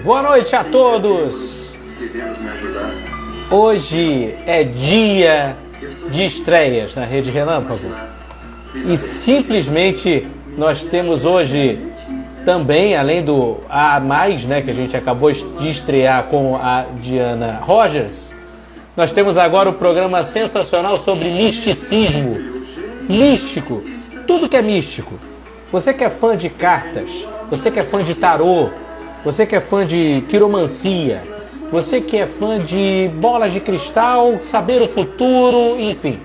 Boa noite a todos! Hoje é dia de estreias na Rede Relâmpago e simplesmente nós temos hoje também, além do A Mais, né, que a gente acabou de estrear com a Diana Rogers, nós temos agora o programa sensacional sobre misticismo, místico, tudo que é místico. Você que é fã de cartas, você que é fã de tarô, você que é fã de quiromancia, você que é fã de bolas de cristal, saber o futuro, enfim.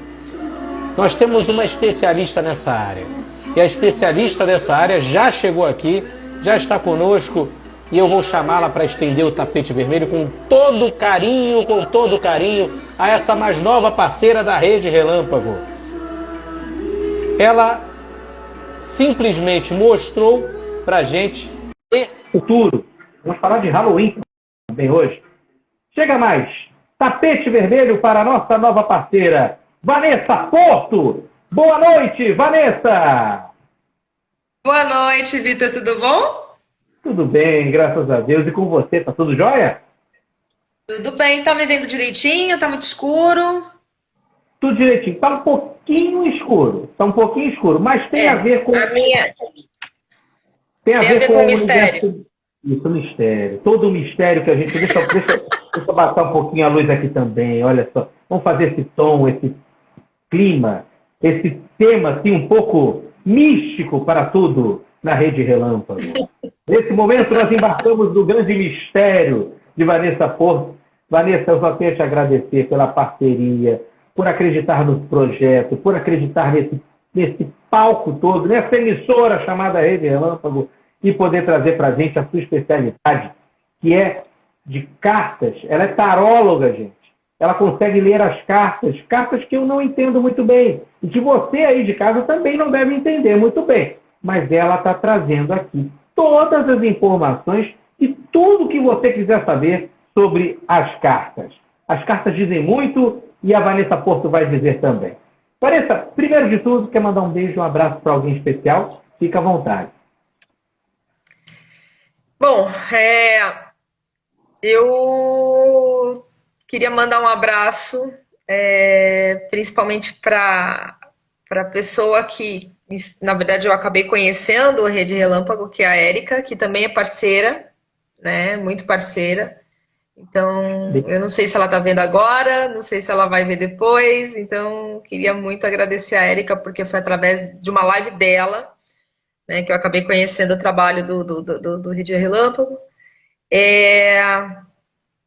Nós temos uma especialista nessa área. E a especialista dessa área já chegou aqui, já está conosco e eu vou chamá-la para estender o tapete vermelho com todo carinho, a essa mais nova parceira da Rede Relâmpago. Ela simplesmente mostrou pra gente o futuro. Vamos falar de Halloween também hoje. Chega mais, tapete vermelho para a nossa nova parceira, Vanessa Porto. Boa noite, Vanessa! Boa noite, Vitor, tudo bom? Tudo bem, graças a Deus. E com você, tá tudo jóia? Tudo bem, tá me vendo direitinho? Tá muito escuro? Tudo direitinho. Tá um pouquinho escuro. Tá um pouquinho escuro, mas tem a ver com... A minha... Tem a ver com o mistério. Universo... Isso, o mistério. Todo o mistério que a gente... Deixa eu baixar um pouquinho a luz aqui também, olha só. Vamos fazer esse tom, esse clima, esse tema assim um pouco místico para tudo na Rede Relâmpago. Nesse momento nós embarcamos no grande mistério de Vanessa Porto. Vanessa, eu só tenho a te agradecer pela parceria, por acreditar no projeto, por acreditar nesse palco todo, nessa emissora chamada Rede Relâmpago, e poder trazer para a gente a sua especialidade, que é de cartas. Ela é taróloga, gente. Ela consegue ler as cartas, cartas que eu não entendo muito bem, e que você aí de casa também não deve entender muito bem. Mas ela está trazendo aqui todas as informações e tudo que você quiser saber sobre as cartas. As cartas dizem muito e a Vanessa Porto vai dizer também. Vanessa, primeiro de tudo, quer mandar um beijo, um abraço para alguém especial? Fica à vontade. Bom, eu queria mandar um abraço, principalmente para a pessoa que, na verdade, eu acabei conhecendo a Rede Relâmpago, que é a Érica, que também é parceira, né? Muito parceira. Então, eu não sei se ela está vendo agora, não sei se ela vai ver depois, então queria muito agradecer a Érica, porque foi através de uma live dela, né, que eu acabei conhecendo o trabalho do Rede Relâmpago.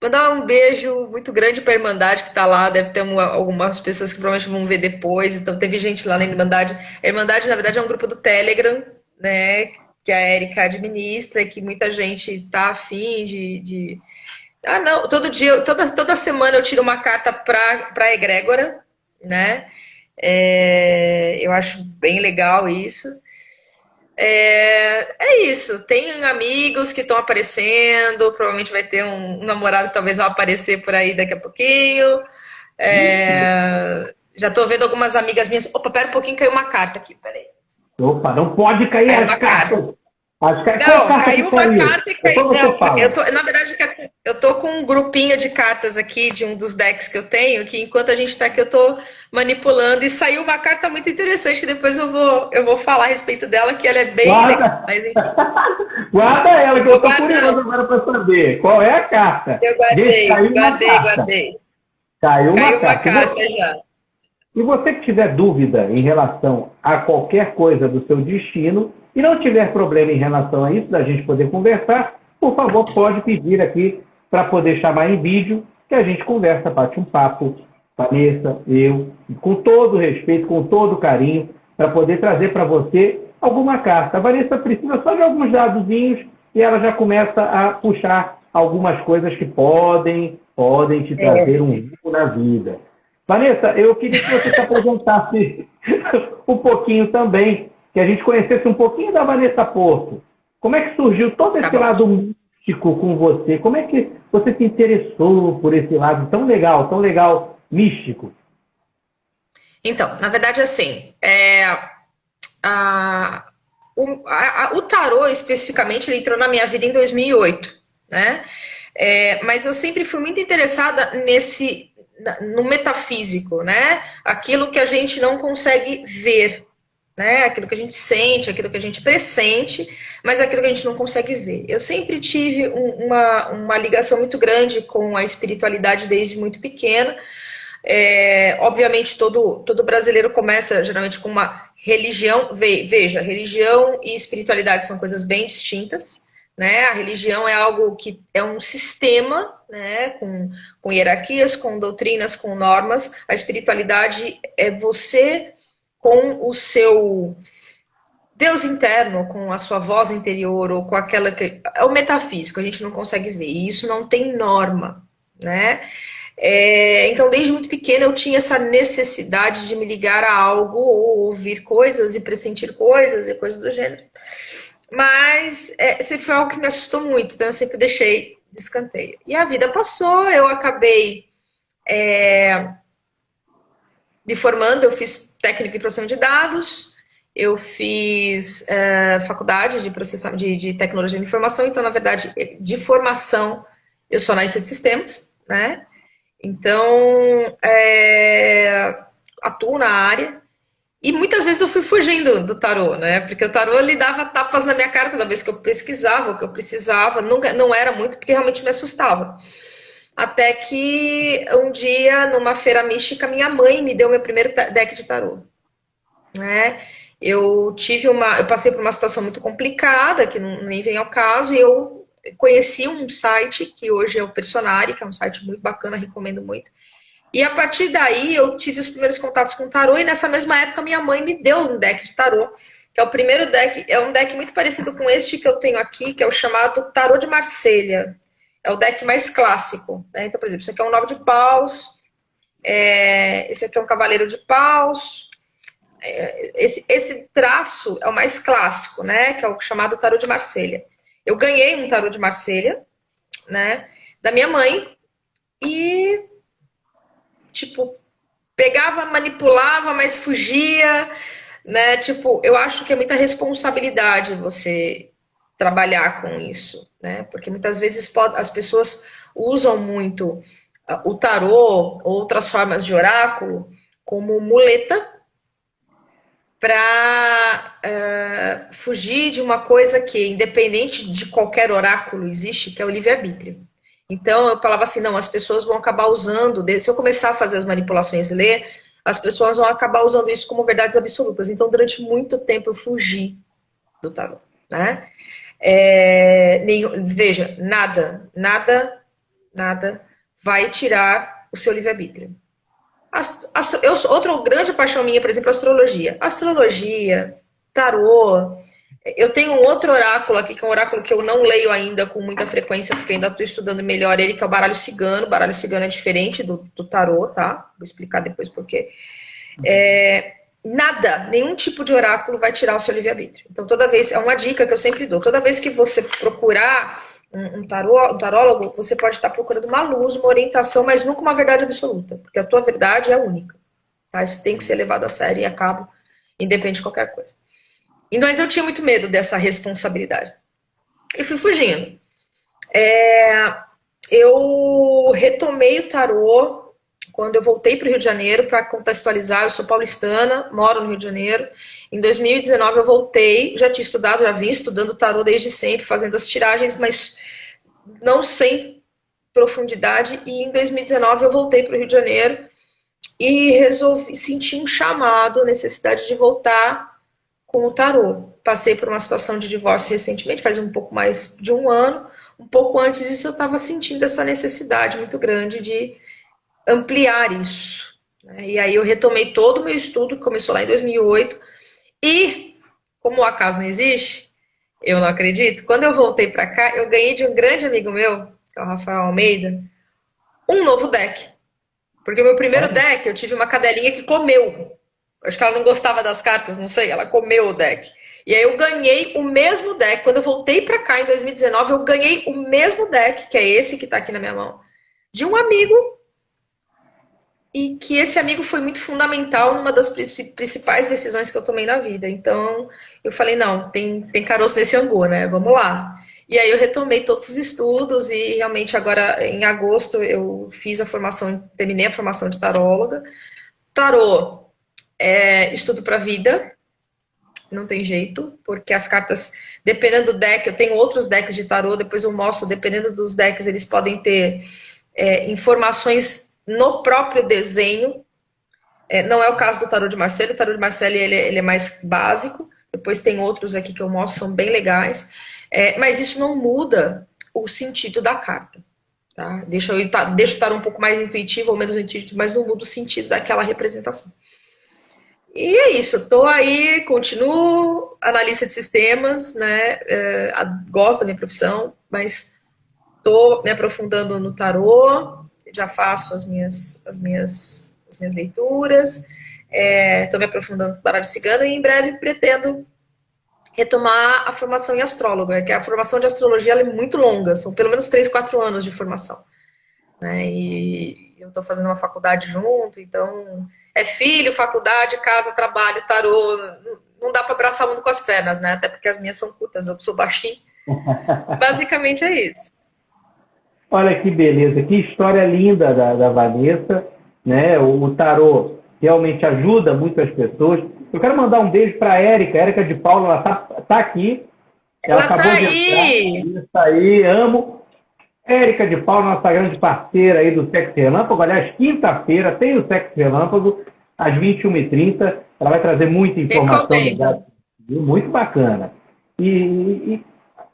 Mandar um beijo muito grande para a Irmandade que está lá, deve ter algumas pessoas que provavelmente vão ver depois, então teve gente lá na Irmandade. A Irmandade, na verdade, é um grupo do Telegram, né, que a Érica administra e que muita gente está afim de... Ah, não, todo dia, toda semana eu tiro uma carta para a egrégora, né? Eu acho bem legal isso. É isso, tem amigos que estão aparecendo, provavelmente vai ter um namorado que talvez vá aparecer por aí daqui a pouquinho. Já estou vendo algumas amigas minhas. Opa, pera um pouquinho, caiu uma carta aqui, peraí. Opa, não pode cair as cartas. Não, caiu uma carta e caiu. Não, na verdade, eu tô com um grupinho de cartas aqui, de um dos decks que eu tenho, que enquanto a gente está aqui, eu tô manipulando, e saiu uma carta muito interessante, que depois eu vou falar a respeito dela, que ela é bem legal, mas enfim. Guarda ela, que eu tô curioso agora para saber. Qual é a carta? Eu guardei. Caiu uma carta já. Se você tiver dúvida em relação a qualquer coisa do seu destino e não tiver problema em relação a isso, da gente poder conversar, por favor, pode pedir aqui para poder chamar em vídeo, que a gente conversa, bate um papo, Vanessa, eu, com todo respeito, com todo carinho, para poder trazer para você alguma carta. A Vanessa precisa só de alguns dadozinhos e ela já começa a puxar algumas coisas que podem te trazer um rumo na vida. Vanessa, eu queria que você se apresentasse um pouquinho também, que a gente conhecesse um pouquinho da Vanessa Porto. Como é que surgiu todo esse lado místico com você? Como é que você se interessou por esse lado tão legal, místico? Então, na verdade, assim, o tarô, especificamente, ele entrou na minha vida em 2008. né? Mas eu sempre fui muito interessada no metafísico, né? Aquilo que a gente não consegue ver, né? Aquilo que a gente sente, aquilo que a gente pressente, mas aquilo que a gente não consegue ver. Eu sempre tive uma ligação muito grande com a espiritualidade desde muito pequena. Obviamente, todo brasileiro começa geralmente com uma religião. Veja, religião e espiritualidade são coisas bem distintas. Né? A religião é algo que é um sistema, né? com hierarquias, com doutrinas, com normas. A espiritualidade é você com o seu Deus interno, com a sua voz interior, ou com aquela que. É o metafísico, a gente não consegue ver. E isso não tem norma, né? Então, desde muito pequena, eu tinha essa necessidade de me ligar a algo, ou ouvir coisas e pressentir coisas e coisas do gênero. Mas sempre foi algo que me assustou muito, então eu sempre deixei de escanteio. E a vida passou, eu acabei me formando, eu fiz técnico em processamento de dados, eu fiz faculdade de processamento de tecnologia de informação, então, na verdade, de formação, eu sou analista de sistemas, né? Então, atuo na área. E muitas vezes eu fui fugindo do tarô, né? Porque o tarô ele dava tapas na minha cara toda vez que eu pesquisava, o que eu precisava. Nunca, não era muito, porque realmente me assustava. Até que um dia, numa feira mística, minha mãe me deu meu primeiro deck de tarô, né? Eu passei por uma situação muito complicada, que nem vem ao caso, e eu conheci um site que hoje é o Personari, que é um site muito bacana, recomendo muito. E a partir daí eu tive os primeiros contatos com o tarô, e nessa mesma época minha mãe me deu um deck de tarô, que é o primeiro deck, é um deck muito parecido com este que eu tenho aqui, que é o chamado Tarô de Marselha. É o deck mais clássico, né? Então, por exemplo, isso aqui é um 9 de paus, esse aqui é um cavaleiro de paus, esse traço é o mais clássico, né? Que é o chamado Tarô de Marselha. Eu ganhei um Tarô de Marselha, né? Da minha mãe, e tipo, pegava, manipulava, mas fugia, né? Tipo, eu acho que é muita responsabilidade você trabalhar com isso, né? Porque muitas vezes as pessoas usam muito o tarô ou outras formas de oráculo como muleta para fugir de uma coisa que, independente de qualquer oráculo, existe, que é o livre-arbítrio. Então eu falava assim, não, as pessoas vão acabar usando, se eu começar a fazer as manipulações e ler, as pessoas vão acabar usando isso como verdades absolutas. Então durante muito tempo eu fugi do tarô, né? Veja, nada vai tirar o seu livre-arbítrio. Outra grande paixão minha, por exemplo, astrologia, tarô. Eu tenho um outro oráculo aqui, que é um oráculo que eu não leio ainda com muita frequência, porque ainda estou estudando melhor ele, que é o baralho cigano. O baralho cigano é diferente do tarô, tá? Vou explicar depois por quê. Nenhum tipo de oráculo vai tirar o seu livre-arbítrio. Então, toda vez, é uma dica que eu sempre dou, toda vez que você procurar um tarólogo, você pode estar procurando uma luz, uma orientação, mas nunca uma verdade absoluta, porque a tua verdade é única. Tá? Isso tem que ser levado a sério e a cabo, independente de qualquer coisa. Mas eu tinha muito medo dessa responsabilidade. E fui fugindo. Eu retomei o tarô quando eu voltei para o Rio de Janeiro, para contextualizar. Eu sou paulistana, moro no Rio de Janeiro. Em 2019 eu voltei, já tinha estudado, já vim estudando tarô desde sempre, fazendo as tiragens, mas não sem profundidade. E em 2019 eu voltei para o Rio de Janeiro e resolvi sentir um chamado, necessidade de voltar com o tarô. Passei por uma situação de divórcio recentemente, faz um pouco mais de um ano. Um pouco antes disso eu estava sentindo essa necessidade muito grande de ampliar isso. E aí eu retomei todo o meu estudo, que começou lá em 2008, e, como o acaso não existe, eu não acredito, quando eu voltei para cá, eu ganhei de um grande amigo meu, que é o Rafael Almeida, um novo deck. Porque o meu primeiro deck, eu tive uma cadelinha que comeu. Acho que ela não gostava das cartas, não sei, ela comeu o deck. E aí eu ganhei o mesmo deck. Quando eu voltei para cá em 2019, eu ganhei o mesmo deck, que é esse que está aqui na minha mão, de um amigo, e que esse amigo foi muito fundamental numa das principais decisões que eu tomei na vida. Então, eu falei, não, tem caroço nesse angu, né? Vamos lá. E aí eu retomei todos os estudos e realmente agora em agosto eu fiz a formação, terminei a formação de taróloga. Tarô é estudo para a vida, não tem jeito, porque as cartas, dependendo do deck, eu tenho outros decks de tarô, depois eu mostro, dependendo dos decks, eles podem ter informações no próprio desenho. Não é o caso do tarô de Marcelo. O tarô de Marcelo ele é mais básico. Depois tem outros aqui que eu mostro, são bem legais. Mas isso não muda o sentido da carta. Tá? Deixa o tarô um pouco mais intuitivo ou menos intuitivo, mas não muda o sentido daquela representação. E é isso, estou aí, continuo analista de sistemas, né? Gosto da minha profissão, mas estou me aprofundando no tarô, já faço as minhas leituras, estou me aprofundando no baralho cigano e em breve pretendo retomar a formação em astrólogo, que a formação de astrologia ela é muito longa, são pelo menos 3, 4 anos de formação. Né? E eu estou fazendo uma faculdade junto, então é filho, faculdade, casa, trabalho, tarô, não dá para abraçar o mundo com as pernas, né? Até porque as minhas são curtas, eu sou baixinho. Basicamente é isso. Olha que beleza, que história linda da Vanessa, né? O tarô realmente ajuda muitas pessoas. Eu quero mandar um beijo para a Érica de Paula, ela tá aqui. Ela acabou tá aí! Isso aí, amo. Érica de Paula, nossa grande parceira aí do Sexo Relâmpago. Aliás, quinta-feira tem o Sexo Relâmpago, às 21h30. Ela vai trazer muita informação. Muito bacana. E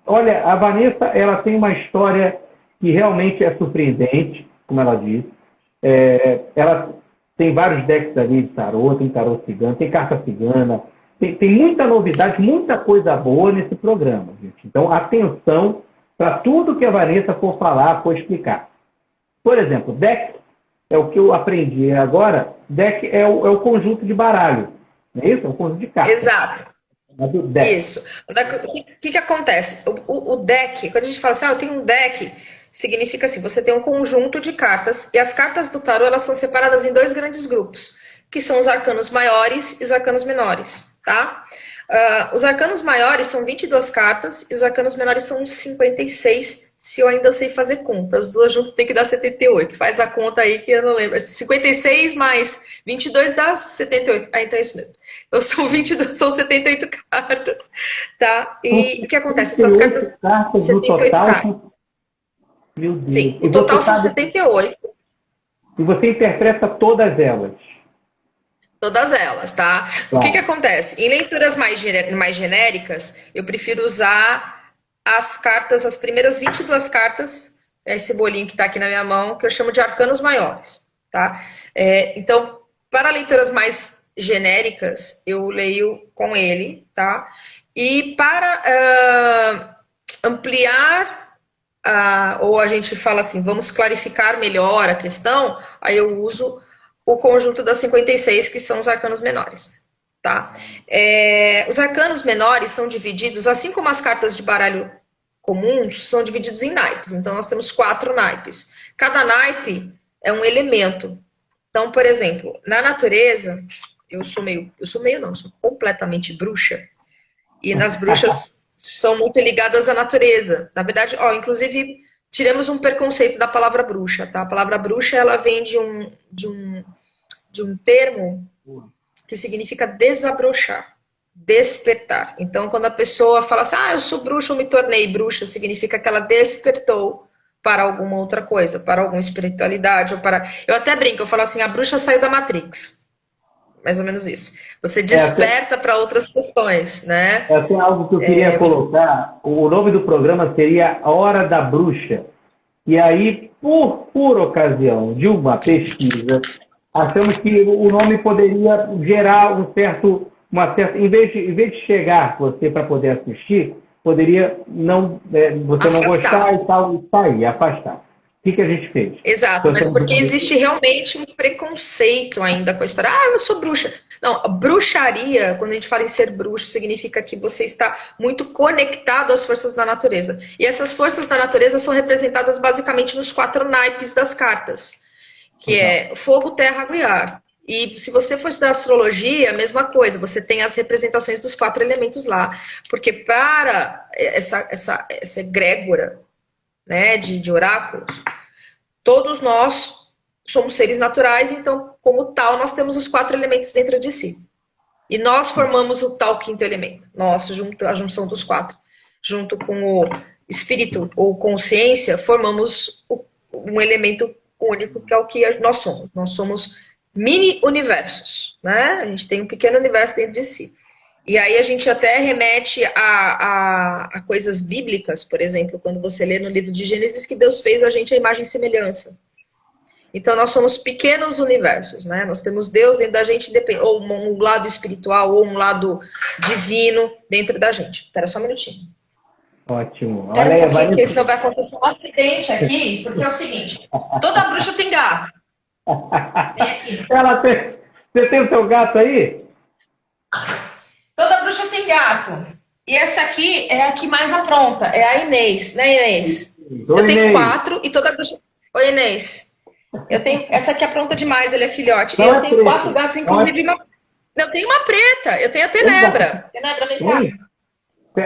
olha, a Vanessa, ela tem uma história que realmente é surpreendente, como ela disse. Ela tem vários decks ali de tarô, tem tarô cigano, tem carta cigana. Tem muita novidade, muita coisa boa nesse programa, gente. Então, atenção para tudo que a Vanessa for falar, for explicar. Por exemplo, deck é o que eu aprendi agora. Deck é o conjunto de baralho. Não é isso? É um conjunto de cartas. Exato. Isso. O que acontece? O deck, quando a gente fala assim, eu tenho um deck, significa assim, você tem um conjunto de cartas, e as cartas do tarô, elas são separadas em 2 grandes grupos, que são os arcanos maiores e os arcanos menores, tá? Os arcanos maiores são 22 cartas e os arcanos menores são 56, se eu ainda sei fazer conta. As duas juntas tem que dar 78. Faz a conta aí que eu não lembro. 56 mais 22 dá 78. Então é isso mesmo. Então são 22, são 78 cartas, tá? E o que acontece? Essas cartas 78 cartas. Meu Deus. Sim, o total são 78. E você interpreta todas elas. Todas elas, tá? O que acontece? Em leituras mais genéricas, eu prefiro usar as cartas, as primeiras 22 cartas, esse bolinho que está aqui na minha mão, que eu chamo de arcanos maiores, tá? Então, para leituras mais genéricas, eu leio com ele, tá? E para ampliar, ou a gente fala assim, vamos clarificar melhor a questão, aí eu uso o conjunto das 56, que são os arcanos menores, tá? Os arcanos menores são divididos, assim como as cartas de baralho comuns, são divididos em naipes. Então, nós temos 4 naipes. Cada naipe é um elemento. Então, por exemplo, na natureza, eu sou completamente bruxa. E nas bruxas são muito ligadas à natureza. Na verdade, inclusive, tiremos um preconceito da palavra bruxa, tá? A palavra bruxa, ela vem de um termo que significa desabrochar, despertar. Então, quando a pessoa fala assim, eu sou bruxa, eu me tornei bruxa, significa que ela despertou para alguma outra coisa, para alguma espiritualidade, ou para... Eu até brinco, eu falo assim, a bruxa saiu da Matrix. Mais ou menos isso. Você desperta para outras questões, né? Tem algo que eu queria colocar. O nome do programa seria A Hora da Bruxa. E aí, por ocasião de uma pesquisa, achamos que o nome poderia gerar uma certa... Em vez de chegar você para poder assistir, poderia você não gostar e tal, e sair, afastar. O que a gente fez? Exato, mas porque existe realmente um preconceito ainda com a história. Eu sou bruxa. Não, bruxaria, quando a gente fala em ser bruxo, significa que você está muito conectado às forças da natureza. E essas forças da natureza são representadas basicamente nos 4 naipes das cartas, que é fogo, terra, água e ar. E se você for estudar astrologia, a mesma coisa, você tem as representações dos 4 elementos lá. Porque para essa egrégora, né, de oráculos, todos nós somos seres naturais, então, como tal, nós temos os 4 elementos dentro de si. E nós formamos o tal 5º elemento, a junção dos 4. Junto com o espírito ou consciência, formamos um elemento único, que é o que nós somos. Nós somos mini-universos, né? A gente tem um pequeno universo dentro de si. E aí a gente até remete a coisas bíblicas, por exemplo, quando você lê no livro de Gênesis que Deus fez a gente à imagem e semelhança. Então nós somos pequenos universos, né? Nós temos Deus dentro da gente, ou um lado espiritual, ou um lado divino dentro da gente. Espera só um minutinho. Ótimo. Espera um pouquinho, porque senão vai acontecer um acidente aqui, porque é o seguinte, toda bruxa tem gato. Vem aqui. Você tem o seu gato aí? Toda bruxa tem gato. E essa aqui é a que mais apronta, é a Inês, né, Inês? Eu tenho 4 e toda bruxa... Oi, Inês. Essa aqui apronta demais, ele é filhote. Eu tenho 4 gatos, inclusive eu tenho uma preta, eu tenho a Tenebra. Tenebra, vem cá.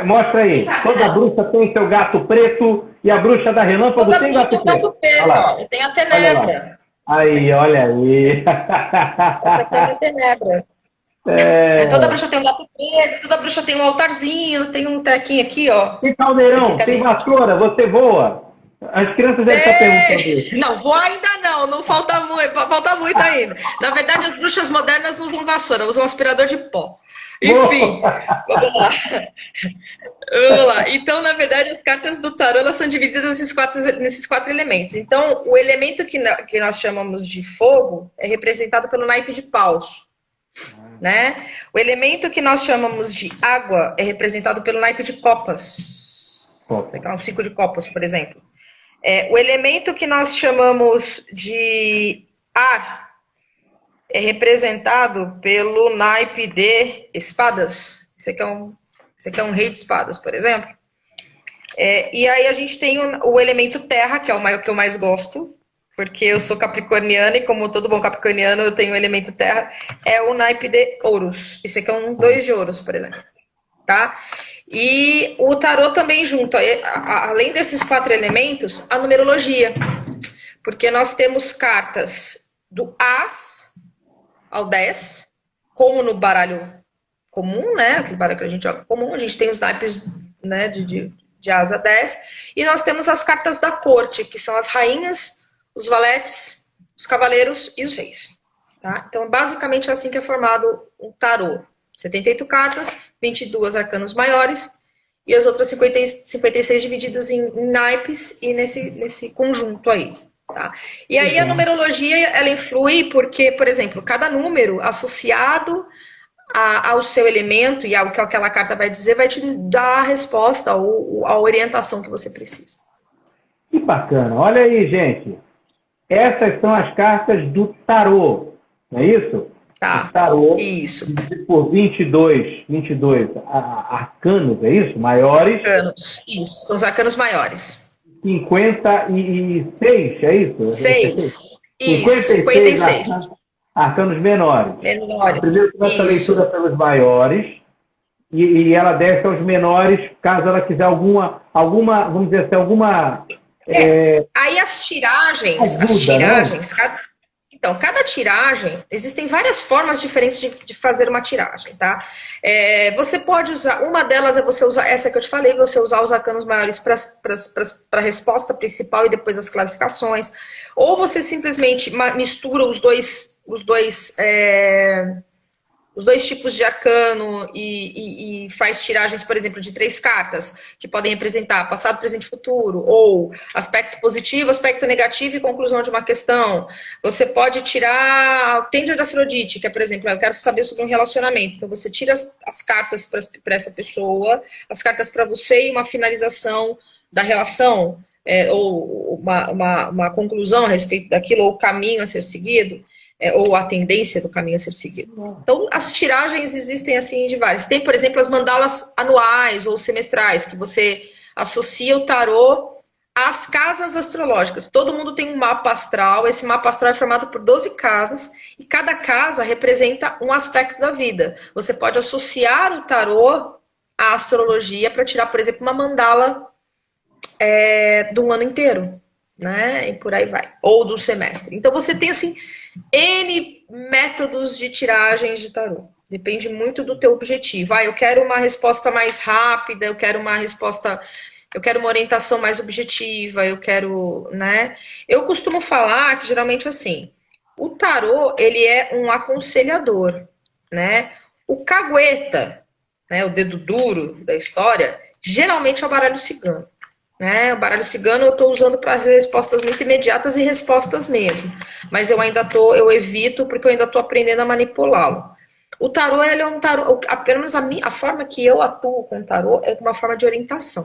Mostra aí. Toda bruxa tem seu gato preto e a bruxa da Relâmpago tem gato preto. Ó. Eu tenho a Tenebra. Aí, olha aí. Essa aqui é a Tenebra. Toda bruxa tem um gato preto, toda bruxa tem um altarzinho, tem um trequinho aqui, ó. Tem caldeirão, tem vassoura, você voa. As crianças devem estar perguntando. Não, voar ainda não falta muito ainda. Na verdade, as bruxas modernas não usam vassoura, usam aspirador de pó. Enfim, vamos lá. Então, na verdade, as cartas do tarô elas são divididas nesses 4 elementos. Então, o elemento que nós chamamos de fogo é representado pelo naipe de paus. Né? O elemento que nós chamamos de água é representado pelo naipe de copas. Vou pegar um 5 de copas, por exemplo. O elemento que nós chamamos de ar é representado pelo naipe de espadas. Esse aqui é um rei de espadas, por exemplo. E aí a gente tem o elemento terra, que é o que eu mais gosto, porque eu sou capricorniana e como todo bom capricorniano eu tenho o elemento terra, é o naipe de ouros. Esse aqui é um 2 de ouros, por exemplo. Tá? E o tarô também junto, além desses 4 elementos, a numerologia. Porque nós temos cartas do As ao 10, como no baralho comum, né? Aquele baralho que a gente joga comum, a gente tem os naipes, né, de As a 10, e nós temos as cartas da corte, que são as rainhas, os valetes, os cavaleiros e os reis. Tá? Então, basicamente é assim que é formado um tarô. 78 cartas, 22 arcanos maiores, e as outras 56 divididas em naipes e nesse conjunto aí. Tá? E aí a numerologia, ela influi porque, por exemplo, cada número associado ao seu elemento e ao que aquela carta vai dizer, vai te dar a resposta ou a orientação que você precisa. Que bacana. Olha aí, gente. Essas são as cartas do tarô, não é isso? Tá. O tarô, isso. Por 22 arcanos, é isso? Maiores. Arcanos, isso. São os arcanos maiores. 56, é isso? 6. Isso, 56. Arcanos menores. Primeiro começa a leitura pelos maiores e ela desce aos menores, caso ela quiser alguma vamos dizer assim, alguma... Aí as tiragens, cada tiragem, existem várias formas diferentes de fazer uma tiragem, tá? Você pode usar, uma delas é você usar, essa que eu te falei, você usar os arcanos maiores para a resposta principal e depois as classificações, ou você simplesmente mistura os dois tipos de arcano e faz tiragens, por exemplo, de 3 cartas, que podem representar passado, presente e futuro, ou aspecto positivo, aspecto negativo e conclusão de uma questão. Você pode tirar o Tender da Afrodite, que é, por exemplo, eu quero saber sobre um relacionamento. Então, você tira as cartas para essa pessoa, as cartas para você e uma finalização da relação, ou uma conclusão a respeito daquilo, ou o caminho a ser seguido. Ou a tendência do caminho a ser seguido. Então, as tiragens existem assim de várias. Tem, por exemplo, as mandalas anuais ou semestrais, que você associa o tarô as casas astrológicas. Todo mundo tem um mapa astral. Esse mapa astral é formado por 12 casas e cada casa representa um aspecto da vida. Você pode associar o tarô à astrologia para tirar, por exemplo, uma mandala do ano inteiro, né? E por aí vai. Ou do semestre. Então você tem assim N métodos de tiragens de tarô. Depende muito do teu objetivo. Eu quero uma resposta mais rápida, eu quero uma orientação mais objetiva, eu quero, né? Eu costumo falar que geralmente assim, o tarô, ele é um aconselhador, né? O cagueta, né, o dedo duro da história, geralmente é o baralho cigano. Né? O baralho cigano eu estou usando para respostas muito imediatas e respostas mesmo. Mas eu evito porque eu ainda estou aprendendo a manipulá-lo. O tarô, ele é um tarô, pelo menos a forma que eu atuo com o tarô é uma forma de orientação.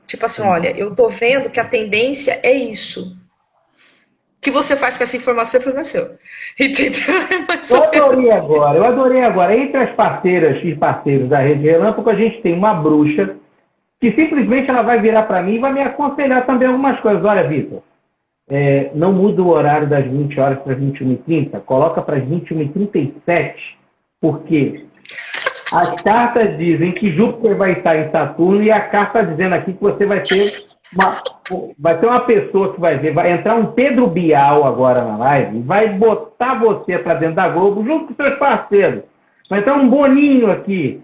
Tipo assim, olha, eu tô vendo que a tendência é isso. O que você faz com essa informação é problema seu. Entendeu? Eu adorei agora. Entre as parceiras e parceiros da Rede Relâmpago, a gente tem uma bruxa que simplesmente ela vai virar para mim e vai me aconselhar também algumas coisas. Olha, Vitor, não muda o horário das 20 horas para as 21h30, coloca para as 21h37, porque as cartas dizem que Júpiter vai estar em Saturno e a carta está dizendo aqui que você vai ter uma pessoa que vai entrar um Pedro Bial agora na live, vai botar você para dentro da Globo junto com seus parceiros. Vai entrar um Boninho aqui.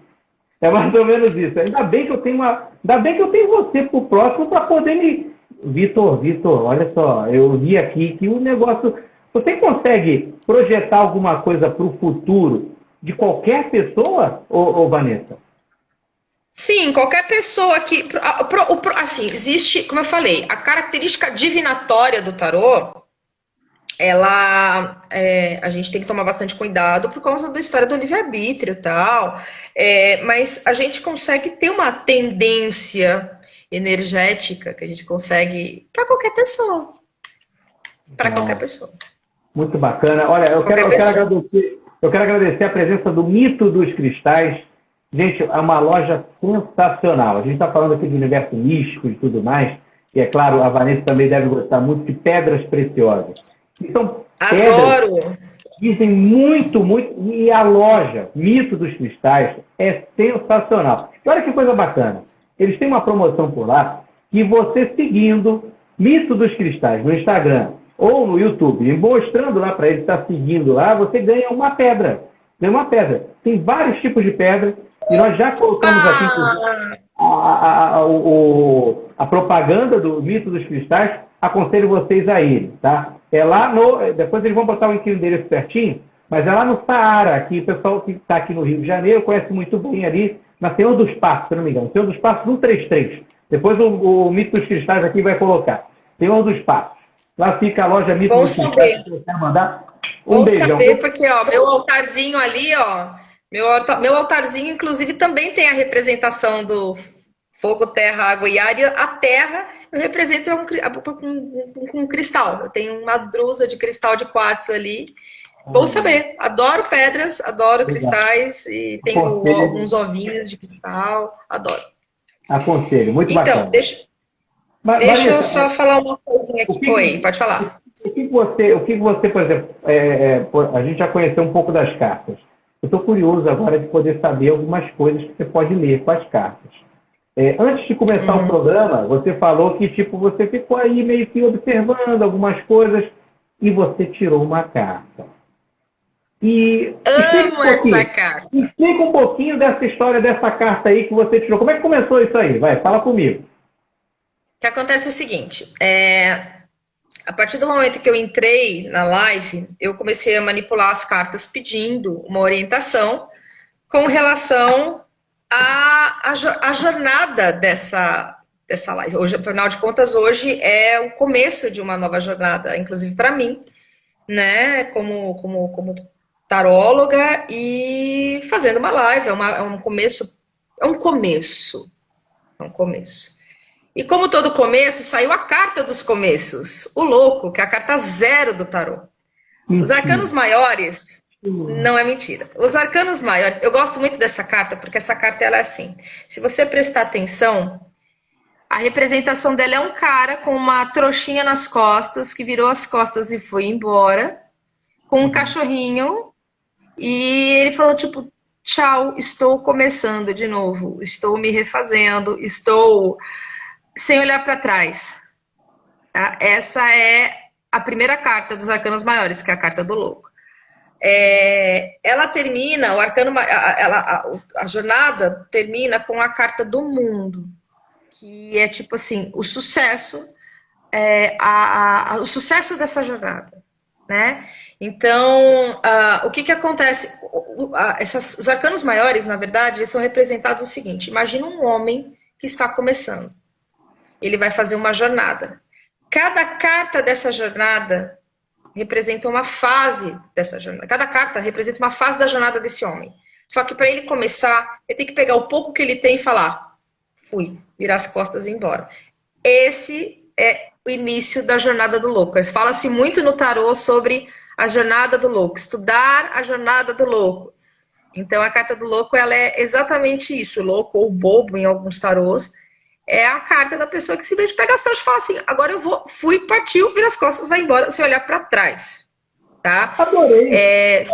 É mais ou menos isso. Ainda bem que eu tenho você pro próximo para poder me... Vitor, olha só, eu vi aqui que o negócio... Você consegue projetar alguma coisa para o futuro de qualquer pessoa, ou Vanessa? Sim, qualquer pessoa que... Assim, existe, como eu falei, a característica divinatória do tarô, a gente tem que tomar bastante cuidado por causa da história do livre-arbítrio e tal, mas a gente consegue ter uma tendência energética que a gente consegue para qualquer pessoa. Para qualquer pessoa. Muito bacana. Olha, eu quero agradecer a presença do Mito dos Cristais. Gente, é uma loja sensacional. A gente está falando aqui do universo místico e tudo mais, e é claro, a Vanessa também deve gostar muito de pedras preciosas. Então, adoro! Dizem muito, e a loja Mito dos Cristais é sensacional. E olha que coisa bacana. Eles têm uma promoção por lá que você seguindo Mito dos Cristais no Instagram ou no YouTube, e mostrando lá para ele estar seguindo lá, você ganha uma pedra. Ganha uma pedra. Tem vários tipos de pedra e nós já colocamos aqui a propaganda do Mito dos Cristais. Aconselho vocês a ir, tá? É lá no... Depois eles vão botar o endereço pertinho, mas é lá no Saara, aqui, o pessoal que está aqui no Rio de Janeiro conhece muito bem ali, na Senhor dos Passos, se não me engano. Senhor dos Passos 133. Depois o Mito dos Cristais aqui vai colocar. Senhor dos Passos. Lá fica a loja Mito dos Cristais. Se você quer mandar, um beijão. Vou saber, porque meu altarzinho ali, meu altarzinho, inclusive, também tem a representação do fogo, terra, água e ar. E a terra eu represento com cristal. Eu tenho uma drusa de cristal de quartzo ali. Bom saber. Adoro pedras, adoro cristais e tenho alguns ovinhos de cristal. Adoro. Aconselho, muito bacana. Então, deixa eu só falar uma coisinha aqui. Oi, pode falar. O que você, por exemplo, a gente já conheceu um pouco das cartas. Eu estou curioso agora de poder saber algumas coisas que você pode ler com as cartas. Antes de começar o programa, você falou que você ficou aí meio que observando algumas coisas e você tirou uma carta. E amo essa carta. Explica um pouquinho dessa história dessa carta aí que você tirou. Como é que começou isso aí? Vai, fala comigo. O que acontece é o seguinte, a partir do momento que eu entrei na live, eu comecei a manipular as cartas pedindo uma orientação com relação à jornada dessa live. Hoje, afinal de contas, hoje é o começo de uma nova jornada, inclusive para mim, né, como taróloga e fazendo uma live. É um começo. E como todo começo, saiu a carta dos começos, o louco, que é a carta 0 do tarô. Os arcanos maiores, não é mentira. Os arcanos maiores, eu gosto muito dessa carta, porque essa carta ela é assim. Se você prestar atenção, A representação dela é um cara com uma trouxinha nas costas, que virou as costas e foi embora, com um cachorrinho, e ele falou, tipo, tchau, estou começando de novo, estou me refazendo, estou sem olhar para trás. Tá? Essa é a primeira carta dos arcanos maiores, que é a carta do louco. Ela termina, o arcano, a jornada termina com a carta do mundo, que é tipo assim, o sucesso, o sucesso dessa jornada, né? Então, o que acontece? Os arcanos maiores, na verdade, eles são representados o seguinte: imagina um homem que está começando. Ele vai fazer uma jornada. Cada carta dessa jornada representa uma fase dessa jornada. Cada carta representa uma fase da jornada desse homem. Só que para ele começar, ele tem que pegar o pouco que ele tem e falar: fui, virar as costas e ir embora. Esse é o início da jornada do louco. Fala-se muito no tarô sobre a jornada do louco, estudar a jornada do louco. Então a carta do louco, ela é exatamente isso, louco ou bobo em alguns tarôs. É a carta da pessoa que simplesmente pega as trouxas e fala assim: agora eu vou, fui, partiu, vira as costas, vai embora, sem olhar para trás. Tá? Adorei.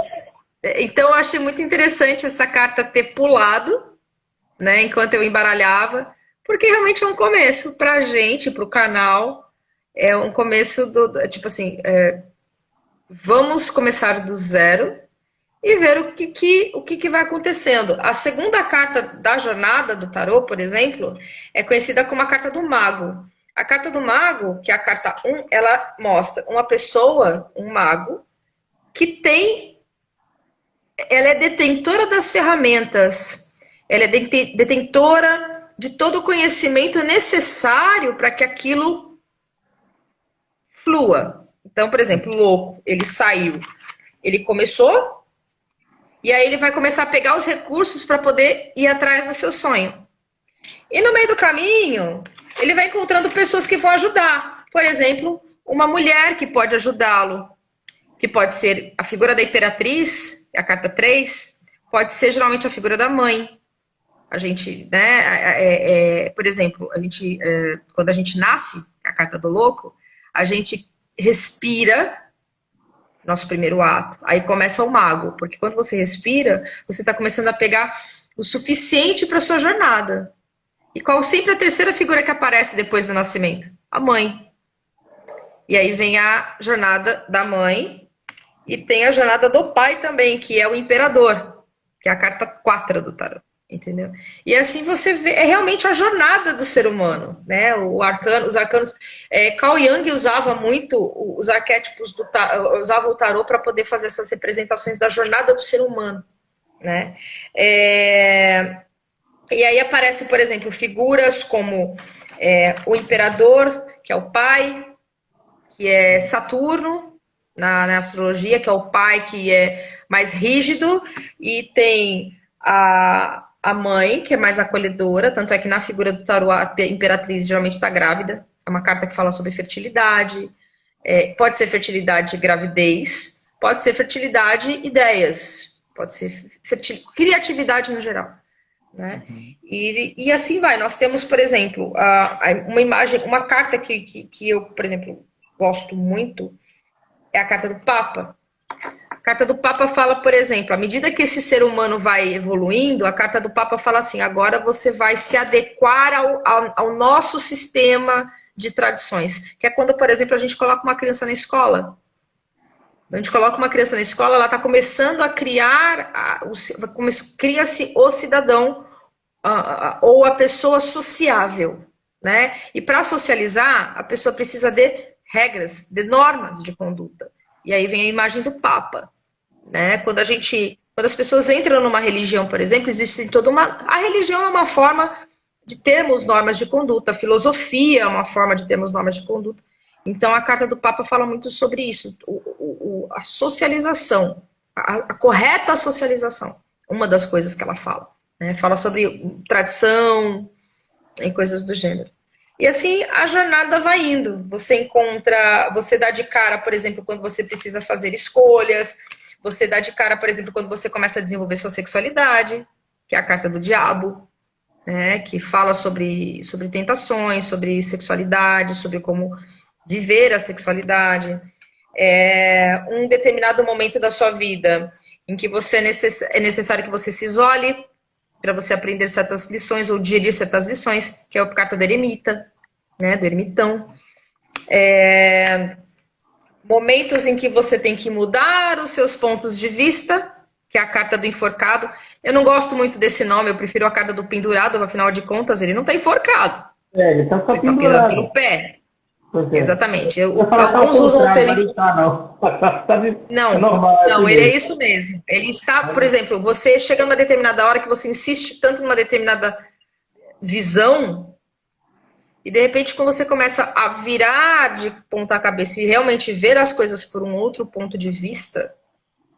Então eu achei muito interessante essa carta ter pulado, né, enquanto eu embaralhava, porque realmente é um começo pra gente, pro canal, é um começo tipo assim, vamos começar do zero e ver o que vai acontecendo. A segunda carta da jornada do tarô, por exemplo, é conhecida como a carta do mago. A carta do mago, que é a carta 1, ela mostra uma pessoa, um mago, que ela é detentora das ferramentas, ela é detentora de todo o conhecimento necessário para que aquilo flua. Então, por exemplo, o louco, ele saiu, ele começou, e aí ele vai começar a pegar os recursos para poder ir atrás do seu sonho. E no meio do caminho, ele vai encontrando pessoas que vão ajudar. Por exemplo, uma mulher que pode ajudá-lo, que pode ser a figura da imperatriz, a carta 3, pode ser geralmente a figura da mãe. A gente, né, por exemplo, quando a gente nasce, a carta do louco, a gente respira, nosso primeiro ato, aí começa o mago, porque quando você respira, você está começando a pegar o suficiente para sua jornada. E qual sempre a terceira figura que aparece depois do nascimento? A mãe. E aí vem a jornada da mãe, e tem a jornada do pai também, que é o imperador, que é a carta 4 do tarot. Entendeu? E assim você vê, é realmente a jornada do ser humano, né? Os arcanos, Carl Jung usava muito os arquétipos usava o tarô para poder fazer essas representações da jornada do ser humano, né? E aí aparece, por exemplo, figuras como o imperador, que é o pai, que é Saturno na astrologia, que é o pai que é mais rígido, e tem a mãe, que é mais acolhedora, tanto é que na figura do tarô a imperatriz geralmente está grávida, é uma carta que fala sobre fertilidade, pode ser fertilidade e gravidez, pode ser fertilidade e ideias, pode ser criatividade no geral, né? E assim vai. Nós temos, por exemplo, uma imagem, uma carta que eu, por exemplo, gosto muito, é a carta do Papa. A carta do Papa fala, por exemplo, à medida que esse ser humano vai evoluindo, a carta do Papa fala assim: agora você vai se adequar ao nosso sistema de tradições. Que é quando, por exemplo, a gente coloca uma criança na escola. A gente coloca uma criança na escola, ela está começando a criar, cria-se o cidadão ou a pessoa sociável, né? E para socializar, a pessoa precisa de regras, de normas de conduta. E aí vem a imagem do Papa, né? Quando as pessoas entram numa religião, por exemplo, existe toda a religião é uma forma de termos normas de conduta, a filosofia é uma forma de termos normas de conduta. Então a carta do Papa fala muito sobre isso, a socialização, a correta socialização, uma das coisas que ela fala, né? Fala sobre tradição e coisas do gênero. E assim a jornada vai indo. Você dá de cara, por exemplo, quando você precisa fazer escolhas. Você dá de cara, por exemplo, quando você começa a desenvolver sua sexualidade, que é a carta do diabo. né, que fala sobre tentações, sobre sexualidade, sobre como viver a sexualidade. Um determinado momento da sua vida em que é necessário que você se isole para você aprender certas lições ou digerir certas lições, que é a carta do eremita, né, do ermitão. Momentos em que você tem que mudar os seus pontos de vista, que é a carta do enforcado. Eu não gosto muito desse nome, eu prefiro a carta do pendurado, afinal de contas, ele não está enforcado. Ele está só Ele está pendurado pendurado. pelo pé. Pois é. Exatamente. Eu ia falar ao Alguns usam o contrário, termo. mas não está, não. É Não, normal, é assim não, ele é mesmo. isso mesmo. Ele está, por exemplo, você chega numa determinada hora que você insiste tanto numa determinada visão, e de repente, quando você começa a virar de ponta cabeça e realmente ver as coisas por um outro ponto de vista,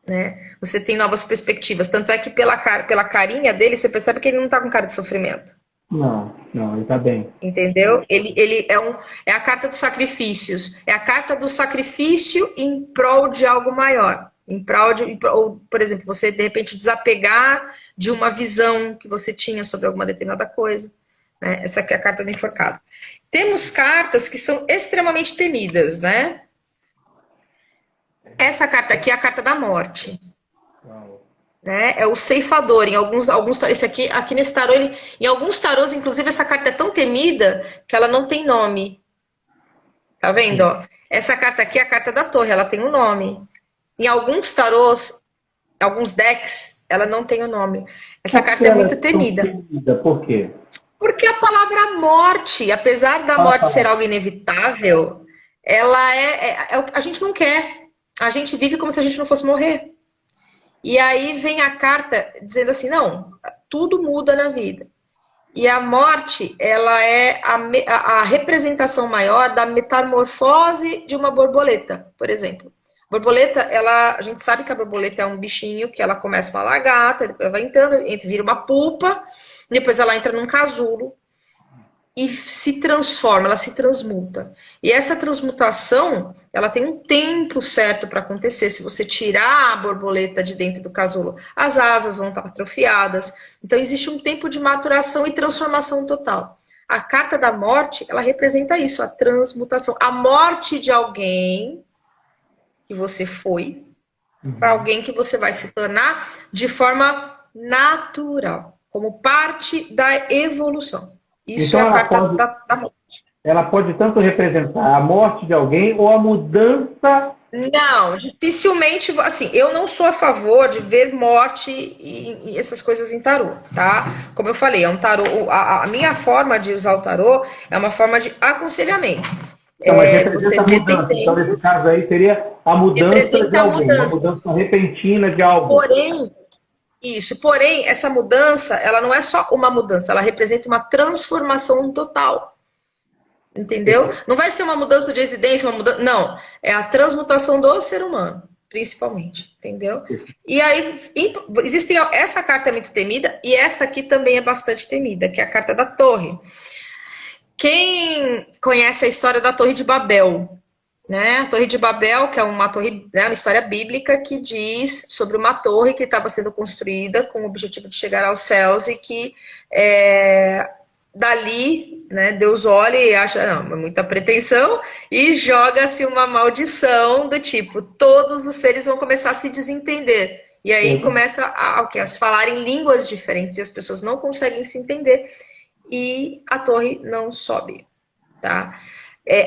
né? Você tem novas perspectivas. Tanto é que pela carinha dele, você percebe que ele não está com cara de sofrimento. Não, não, ele está bem. Entendeu? Ele é a carta dos sacrifícios. É a carta do sacrifício em prol de algo maior. Ou, por exemplo, você de repente desapegar de uma visão que você tinha sobre alguma determinada coisa. Né? Essa aqui é a carta do enforcado. Temos cartas que são extremamente temidas, né? Essa carta aqui é a carta da morte. Né? É o ceifador. Esse aqui nesse tarô, em alguns tarôs, inclusive, essa carta é tão temida que ela não tem nome. Tá vendo? Ó? Essa carta aqui é a carta da torre, ela tem um nome. Em alguns tarôs, alguns decks, ela não tem o nome. Essa carta é muito temida. Por quê? Porque a palavra morte, apesar da morte ser algo inevitável, ela a gente não quer. A gente vive como se a gente não fosse morrer. E aí vem a carta dizendo assim, não, tudo muda na vida. E a morte, ela é a representação maior da metamorfose de uma borboleta, por exemplo. Borboleta, a gente sabe que a borboleta é um bichinho que ela começa uma lagarta, depois vai entrando, vira uma pupa, depois ela entra num casulo e se transforma, ela se transmuta. E essa transmutação, ela tem um tempo certo para acontecer. Se você tirar a borboleta de dentro do casulo, as asas vão estar atrofiadas. Então, existe um tempo de maturação e transformação total. A carta da morte, ela representa isso, a transmutação. A morte de alguém que você foi para alguém que você vai se tornar de forma natural, como parte da evolução. Isso então, é a carta da morte. Ela pode tanto representar a morte de alguém ou a mudança. Não, dificilmente, assim, eu não sou a favor de ver morte e essas coisas em tarô, tá? Como eu falei, é um tarô, a minha forma de usar o tarô é uma forma de aconselhamento. Então, mas representa a mudança. Então, nesse caso aí, seria a mudança de alguém, uma mudança repentina de algo. Porém, essa mudança, ela não é só uma mudança, ela representa uma transformação total. Entendeu? Não vai ser uma mudança de residência, não. É a transmutação do ser humano, principalmente. Entendeu? E aí, existe essa carta é muito temida e essa aqui também é bastante temida, que é a carta da torre. Quem conhece a história da Torre de Babel? Né? A Torre de Babel, que é uma torre, né, uma história bíblica que diz sobre uma torre que estava sendo construída com o objetivo de chegar aos céus e que dali, né, Deus olha e acha, não, é muita pretensão, e joga-se uma maldição do tipo, todos os seres vão começar a se desentender. E aí começa a falar em línguas diferentes e as pessoas não conseguem se entender e a torre não sobe, tá?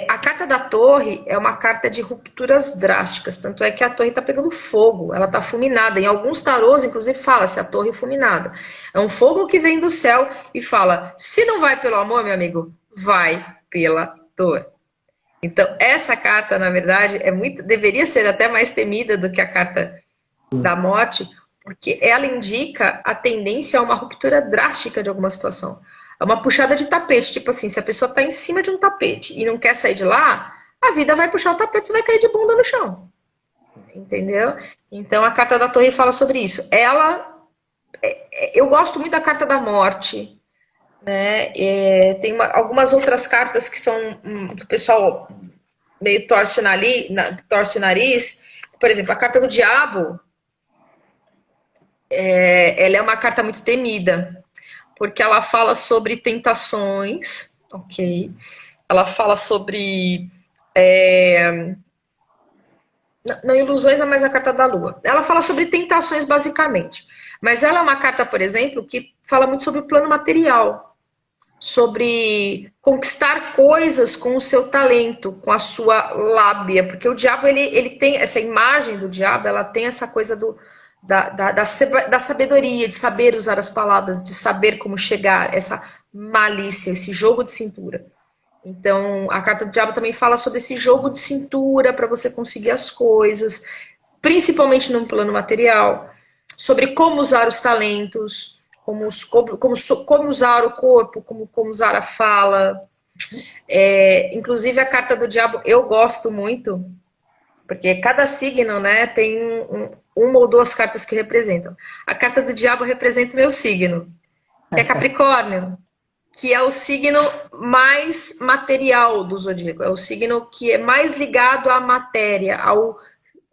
A carta da torre é uma carta de rupturas drásticas, tanto é que a torre está pegando fogo, ela está fulminada. Em alguns tarôs, inclusive, fala-se a torre fulminada. É um fogo que vem do céu e fala, se não vai pelo amor, meu amigo, vai pela dor. Então, essa carta, na verdade, deveria ser até mais temida do que a carta da morte, porque ela indica a tendência a uma ruptura drástica de alguma situação. É uma puxada de tapete, tipo assim, se a pessoa está em cima de um tapete e não quer sair de lá, a vida vai puxar o tapete e você vai cair de bunda no chão. Entendeu? Então a carta da torre fala sobre isso. Eu gosto muito da carta da morte, né? Tem algumas outras cartas que são que o pessoal meio torce o nariz. Por exemplo, a carta do diabo, ela é uma carta muito temida. porque ela fala sobre tentações, ok? Ela fala sobre... não, ilusões é mais a carta da Lua. Ela fala sobre tentações, basicamente. Mas ela é uma carta, por exemplo, que fala muito sobre o plano material, sobre conquistar coisas com o seu talento, com a sua lábia, porque o diabo, ele tem essa imagem do diabo, ela tem essa coisa da sabedoria, de saber usar as palavras, de saber como chegar, essa malícia, esse jogo de cintura. Então, a carta do diabo também fala sobre esse jogo de cintura para você conseguir as coisas, principalmente no plano material, sobre como usar os talentos, como usar o corpo, como usar a fala. Inclusive, a carta do diabo eu gosto muito, porque cada signo, né, tem uma ou duas cartas que representam. A carta do diabo representa o meu signo, que é Capricórnio, que é o signo mais material do zodíaco, é o signo que é mais ligado à matéria,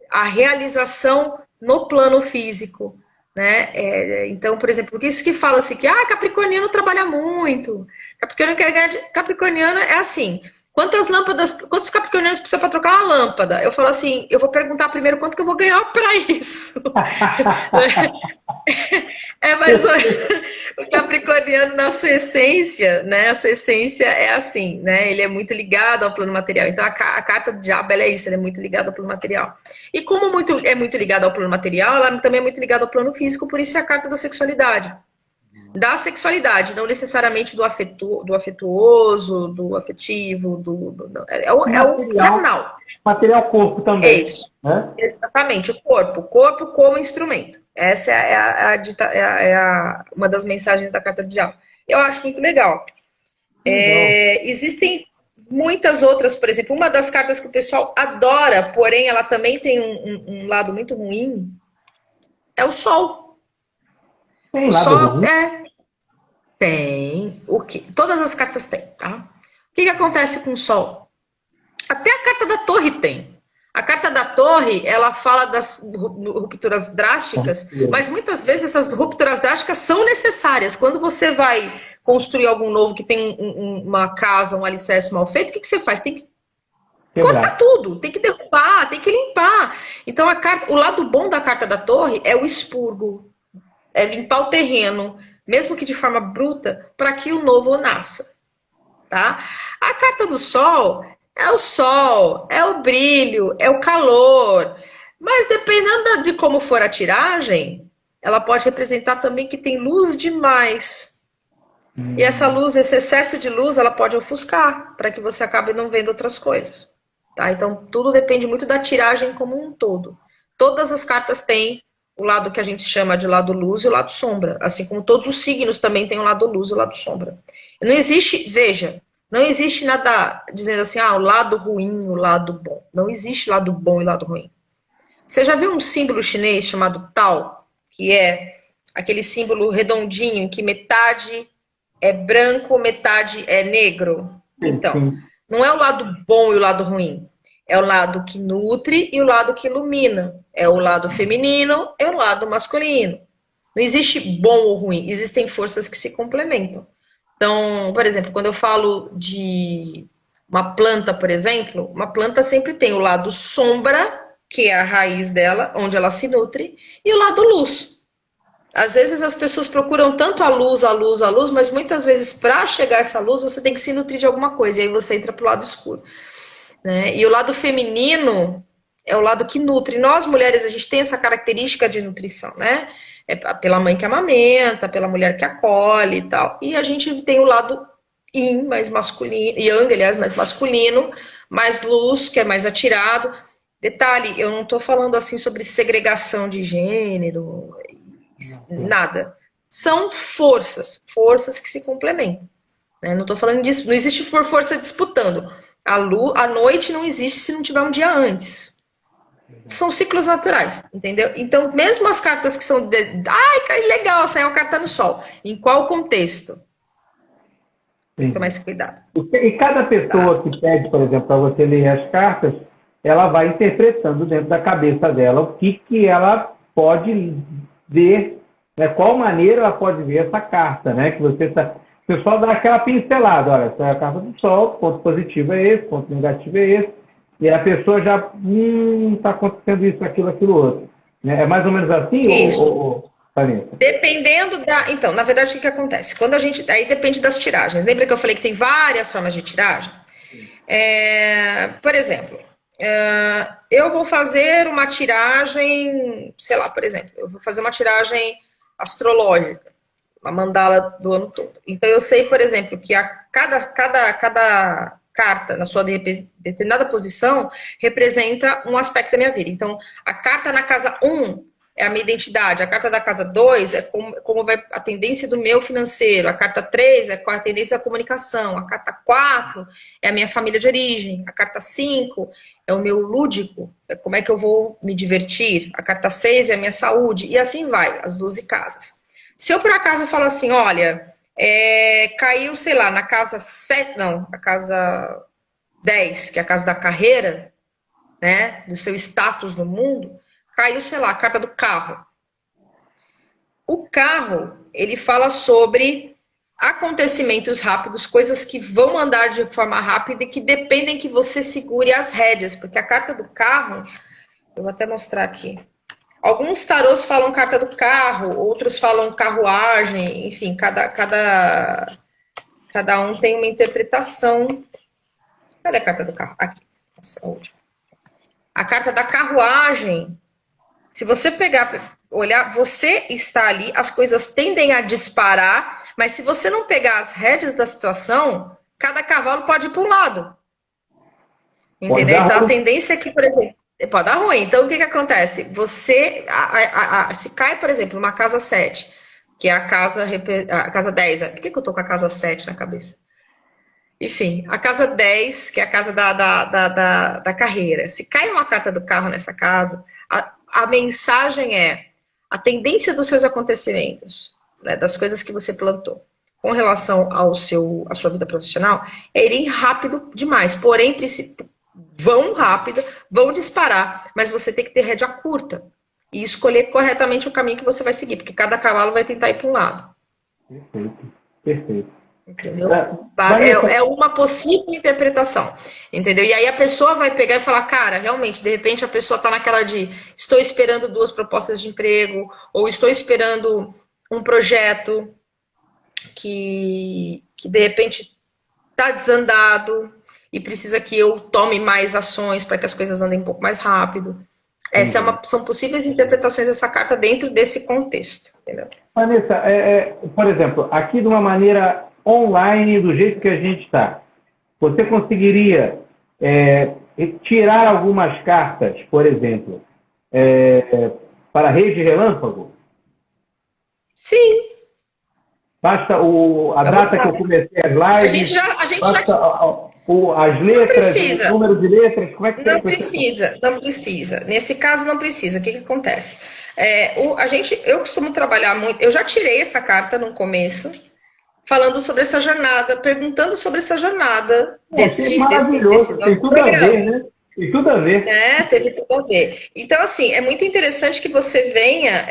à realização no plano físico, né? Então, por exemplo, isso que fala assim que capricorniano trabalha muito, capricorniano é assim, quantos capricornianos precisa para trocar uma lâmpada? Eu falo assim, eu vou perguntar primeiro quanto que eu vou ganhar para isso. Mas o capricorniano, na sua essência, né? A sua essência é assim, né? Ele é muito ligado ao plano material. Então, a carta do diabo, ela é isso, ela é muito ligada ao plano material. E como é muito ligada ao plano material, ela também é muito ligada ao plano físico, por isso é a carta da sexualidade. Da sexualidade, não necessariamente do afetuoso, do afetivo, é o carnal. Material corpo também. É isso. Né? Exatamente, o corpo como instrumento. Essa é uma das mensagens da carta do diabo. Eu acho muito legal. Existem muitas outras, por exemplo, uma das cartas que o pessoal adora, porém ela também tem um lado muito ruim, é o Sol. Tem o lado Sol ruim? Tem. Todas as cartas têm, tá? O que acontece com o Sol? Até a carta da Torre tem. A carta da Torre, ela fala das rupturas drásticas, mas muitas vezes essas rupturas drásticas são necessárias. Quando você vai construir algo novo que tem uma casa, um alicerce mal feito, o que você faz? Tem que cortar tudo, tem que derrubar, tem que limpar. Então, o lado bom da carta da Torre é o expurgo, é limpar o terreno, mesmo que de forma bruta, para que o novo nasça. Tá? A carta do Sol... é o sol, é o brilho, é o calor. Mas dependendo de como for a tiragem, ela pode representar também que tem luz demais. E essa luz, esse excesso de luz, ela pode ofuscar, para que você acabe não vendo outras coisas. Tá? Então, tudo depende muito da tiragem como um todo. Todas as cartas têm o lado que a gente chama de lado luz e o lado sombra. Assim como todos os signos também têm o lado luz e o lado sombra. Não existe, veja... não existe nada dizendo assim, o lado ruim, o lado bom. Não existe lado bom e lado ruim. Você já viu um símbolo chinês chamado Tao? Que é aquele símbolo redondinho em que metade é branco, metade é negro? Então, não é o lado bom e o lado ruim. É o lado que nutre e o lado que ilumina. É o lado feminino e o lado masculino. Não existe bom ou ruim. Existem forças que se complementam. Então, por exemplo, quando eu falo de uma planta, por exemplo, uma planta sempre tem o lado sombra, que é a raiz dela, onde ela se nutre, e o lado luz. Às vezes as pessoas procuram tanto a luz, mas muitas vezes para chegar a essa luz você tem que se nutrir de alguma coisa, e aí você entra para o lado escuro. Né? E o lado feminino é o lado que nutre. Nós, mulheres, a gente tem essa característica de nutrição, né? É pela mãe que amamenta, pela mulher que acolhe e tal. E a gente tem o lado yin, mais masculino, yang, aliás, mais masculino, mais luz, que é mais atirado. Detalhe, eu não estou falando assim sobre segregação de gênero, nada. São forças que se complementam. Né? Não estou falando disso, não existe força disputando. A noite não existe se não tiver um dia antes. São ciclos naturais, entendeu? Então, mesmo as cartas que são... que legal, saiu a carta no sol. Em qual contexto? Tem que tomar esse cuidado. E cada pessoa que pede, por exemplo, para você ler as cartas, ela vai interpretando dentro da cabeça dela o que ela pode ver né? Qual maneira ela pode ver essa carta, né? Que você tá, o pessoal dá aquela pincelada, olha, essa é a carta do Sol, ponto positivo é esse, ponto negativo é esse, e a pessoa já, está acontecendo isso, aquilo, outro. Né? É mais ou menos assim, Isso. Vanessa? Dependendo da. Então, na verdade, o que que acontece? Quando a gente. Aí depende das tiragens. Lembra que eu falei que tem várias formas de tiragem? Por exemplo, eu vou fazer uma tiragem, sei lá, por exemplo, eu vou fazer uma tiragem astrológica, uma mandala do ano todo. Então, eu sei, por exemplo, que cada carta na sua determinada posição representa um aspecto da minha vida. Então, a carta na casa 1 é a minha identidade, a carta da casa 2 é como vai a tendência do meu financeiro, a carta 3 é a tendência da comunicação, a carta 4 é a minha família de origem, a carta 5 é o meu lúdico, é como é que eu vou me divertir, a carta 6 é a minha saúde, e assim vai, as 12 casas. Se eu por acaso falo assim, olha, caiu, sei lá, na casa 7, não, na casa 10, que é a casa da carreira, né, do seu status no mundo, caiu, sei lá, a carta do carro. O carro, ele fala sobre acontecimentos rápidos, coisas que vão andar de forma rápida e que dependem que você segure as rédeas, porque a carta do carro, eu vou até mostrar aqui. Alguns tarôs falam carta do carro, outros falam carruagem, enfim, cada um tem uma interpretação. Cadê a carta do carro? Aqui, essa é a última. A carta da carruagem, se você pegar, olhar, você está ali, as coisas tendem a disparar, mas se você não pegar as rédeas da situação, cada cavalo pode ir para um lado. Entendeu? Então a tendência é que, por exemplo, pode dar ruim. Então o que acontece? Você, se cai, por exemplo, uma casa 7, que é a casa 10, por que eu tô com a casa 7 na cabeça? Enfim, a casa 10, que é a casa da carreira. Se cai uma carta do carro nessa casa, a mensagem é a tendência dos seus acontecimentos, né, das coisas que você plantou, com relação à sua vida profissional, é irem rápido demais. Porém, vão rápido, vão disparar, mas você tem que ter rédea curta e escolher corretamente o caminho que você vai seguir, porque cada cavalo vai tentar ir para um lado. Perfeito, perfeito. Entendeu? É uma possível interpretação, entendeu? E aí a pessoa vai pegar e falar, cara, realmente, de repente a pessoa tá naquela de estou esperando 2 propostas de emprego, ou estou esperando um projeto que de repente tá desandado e precisa que eu tome mais ações para que as coisas andem um pouco mais rápido. São possíveis interpretações dessa carta dentro desse contexto, entendeu? Vanessa, por exemplo, aqui de uma maneira online, do jeito que a gente está, você conseguiria tirar algumas cartas, por exemplo, para a rede relâmpago? Sim. Basta a data que eu comecei as lives, a gente as letras, o número de letras, como é que não precisa. Nesse caso não precisa. O que acontece? Eu costumo trabalhar muito. Eu já tirei essa carta no começo, falando sobre essa jornada, perguntando sobre essa jornada desse maravilhoso, tem tudo programa. A ver, né? Tem tudo a ver. Teve tudo a ver. Então, assim, é muito interessante que você venha,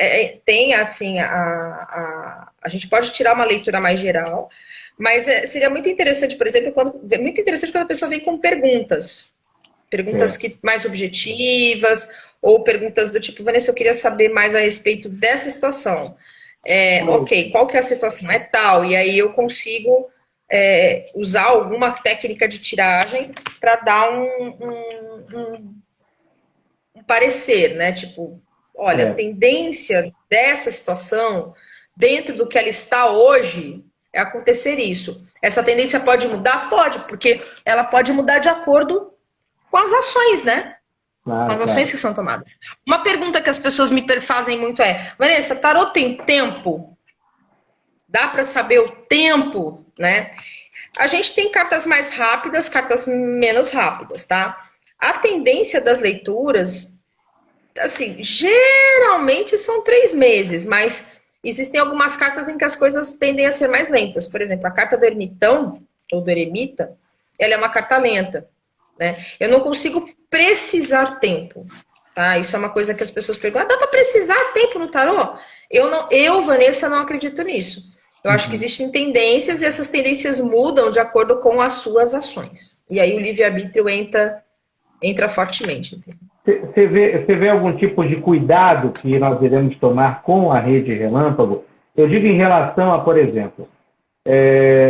tenha, assim, a gente pode tirar uma leitura mais geral, mas seria muito interessante, por exemplo, quando a pessoa vem com perguntas mais objetivas, ou perguntas do tipo, Vanessa, eu queria saber mais a respeito dessa situação. Ok, qual que é a situação? É tal, e aí eu consigo usar alguma técnica de tiragem para dar um parecer, né? Tipo, olha, a tendência dessa situação, dentro do que ela está hoje, é acontecer isso. Essa tendência pode mudar? Pode, porque ela pode mudar de acordo com as ações, né? Claro, com as ações que são tomadas. Uma pergunta que as pessoas me fazem muito é, Vanessa, tarô tem tempo? Dá para saber o tempo, né? A gente tem cartas mais rápidas, cartas menos rápidas, tá? A tendência das leituras, assim, geralmente são 3 meses, mas existem algumas cartas em que as coisas tendem a ser mais lentas. Por exemplo, a carta do ermitão, ou do eremita, ela é uma carta lenta, né? Eu não consigo precisar tempo. tá? Isso é uma coisa que as pessoas perguntam, dá para precisar tempo no tarô? Vanessa, não acredito nisso. Eu acho que existem tendências e essas tendências mudam de acordo com as suas ações. E aí o livre-arbítrio entra fortemente. Você vê algum tipo de cuidado que nós devemos tomar com a rede relâmpago? Eu digo em relação a, por exemplo,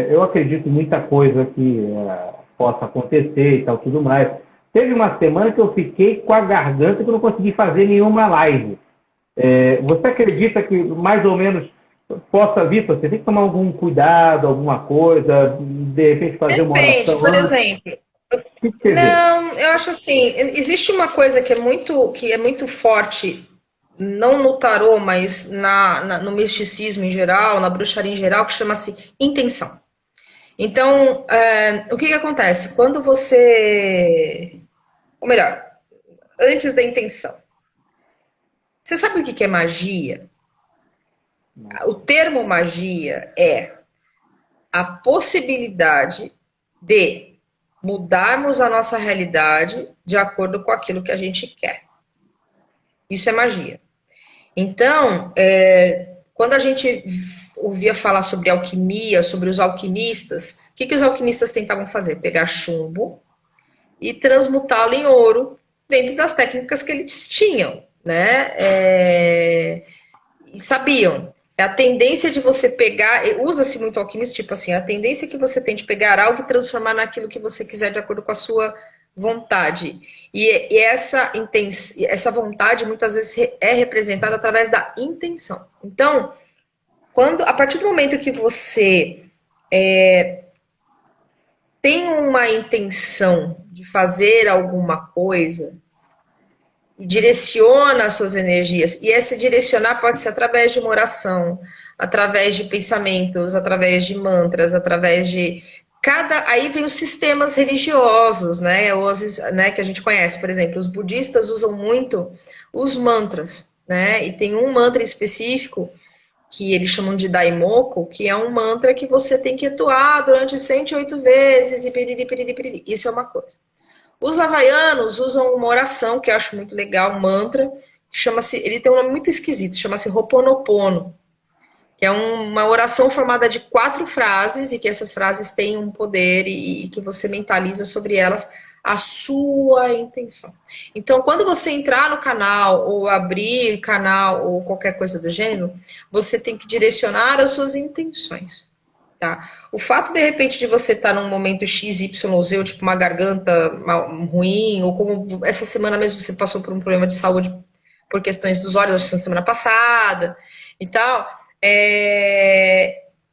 eu acredito em muita coisa que possa acontecer e tal, tudo mais. Teve uma semana que eu fiquei com a garganta que eu não consegui fazer nenhuma live. Você acredita que mais ou menos possa vir? Você tem que tomar algum cuidado, alguma coisa, de repente fazer uma Depende, oração por antes? exemplo. O que você vê? Não, eu acho assim, existe uma coisa que é muito forte, não no tarô, mas no misticismo em geral, na bruxaria em geral, que chama-se intenção. Então, o que acontece? Quando você. Ou melhor, antes da intenção. Você sabe o que é magia? O termo magia é a possibilidade de mudarmos a nossa realidade de acordo com aquilo que a gente quer. Isso é magia. Então, quando a gente ouvia falar sobre alquimia, sobre os alquimistas, o que os alquimistas tentavam fazer? Pegar chumbo e transmutá-lo em ouro dentro das técnicas que eles tinham, né? E sabiam. A tendência de você pegar, usa-se muito alquimista, tipo assim, a tendência que você tem de pegar algo e transformar naquilo que você quiser de acordo com a sua vontade. E essa vontade muitas vezes é representada através da intenção. Então, a partir do momento que você tem uma intenção de fazer alguma coisa, e direciona as suas energias. E esse direcionar pode ser através de uma oração, através de pensamentos, através de mantras, através de aí vem os sistemas religiosos, né, que a gente conhece, por exemplo, os budistas usam muito os mantras, né? E tem um mantra específico que eles chamam de Daimoku, que é um mantra que você tem que atuar durante 108 vezes e piriri, piriri, piriri. Isso é uma coisa. Os havaianos usam uma oração que eu acho muito legal, um mantra, ele tem um nome muito esquisito, chama-se Ho'oponopono, que é uma oração formada de 4 frases e que essas frases têm um poder e que você mentaliza sobre elas a sua intenção. Então, quando você entrar no canal ou abrir canal ou qualquer coisa do gênero, você tem que direcionar as suas intenções. Tá? O fato, de repente, de você estar num momento X, Y, Z, ou tipo uma garganta ruim, ou como essa semana mesmo você passou por um problema de saúde por questões dos olhos, acho que na semana passada e tal,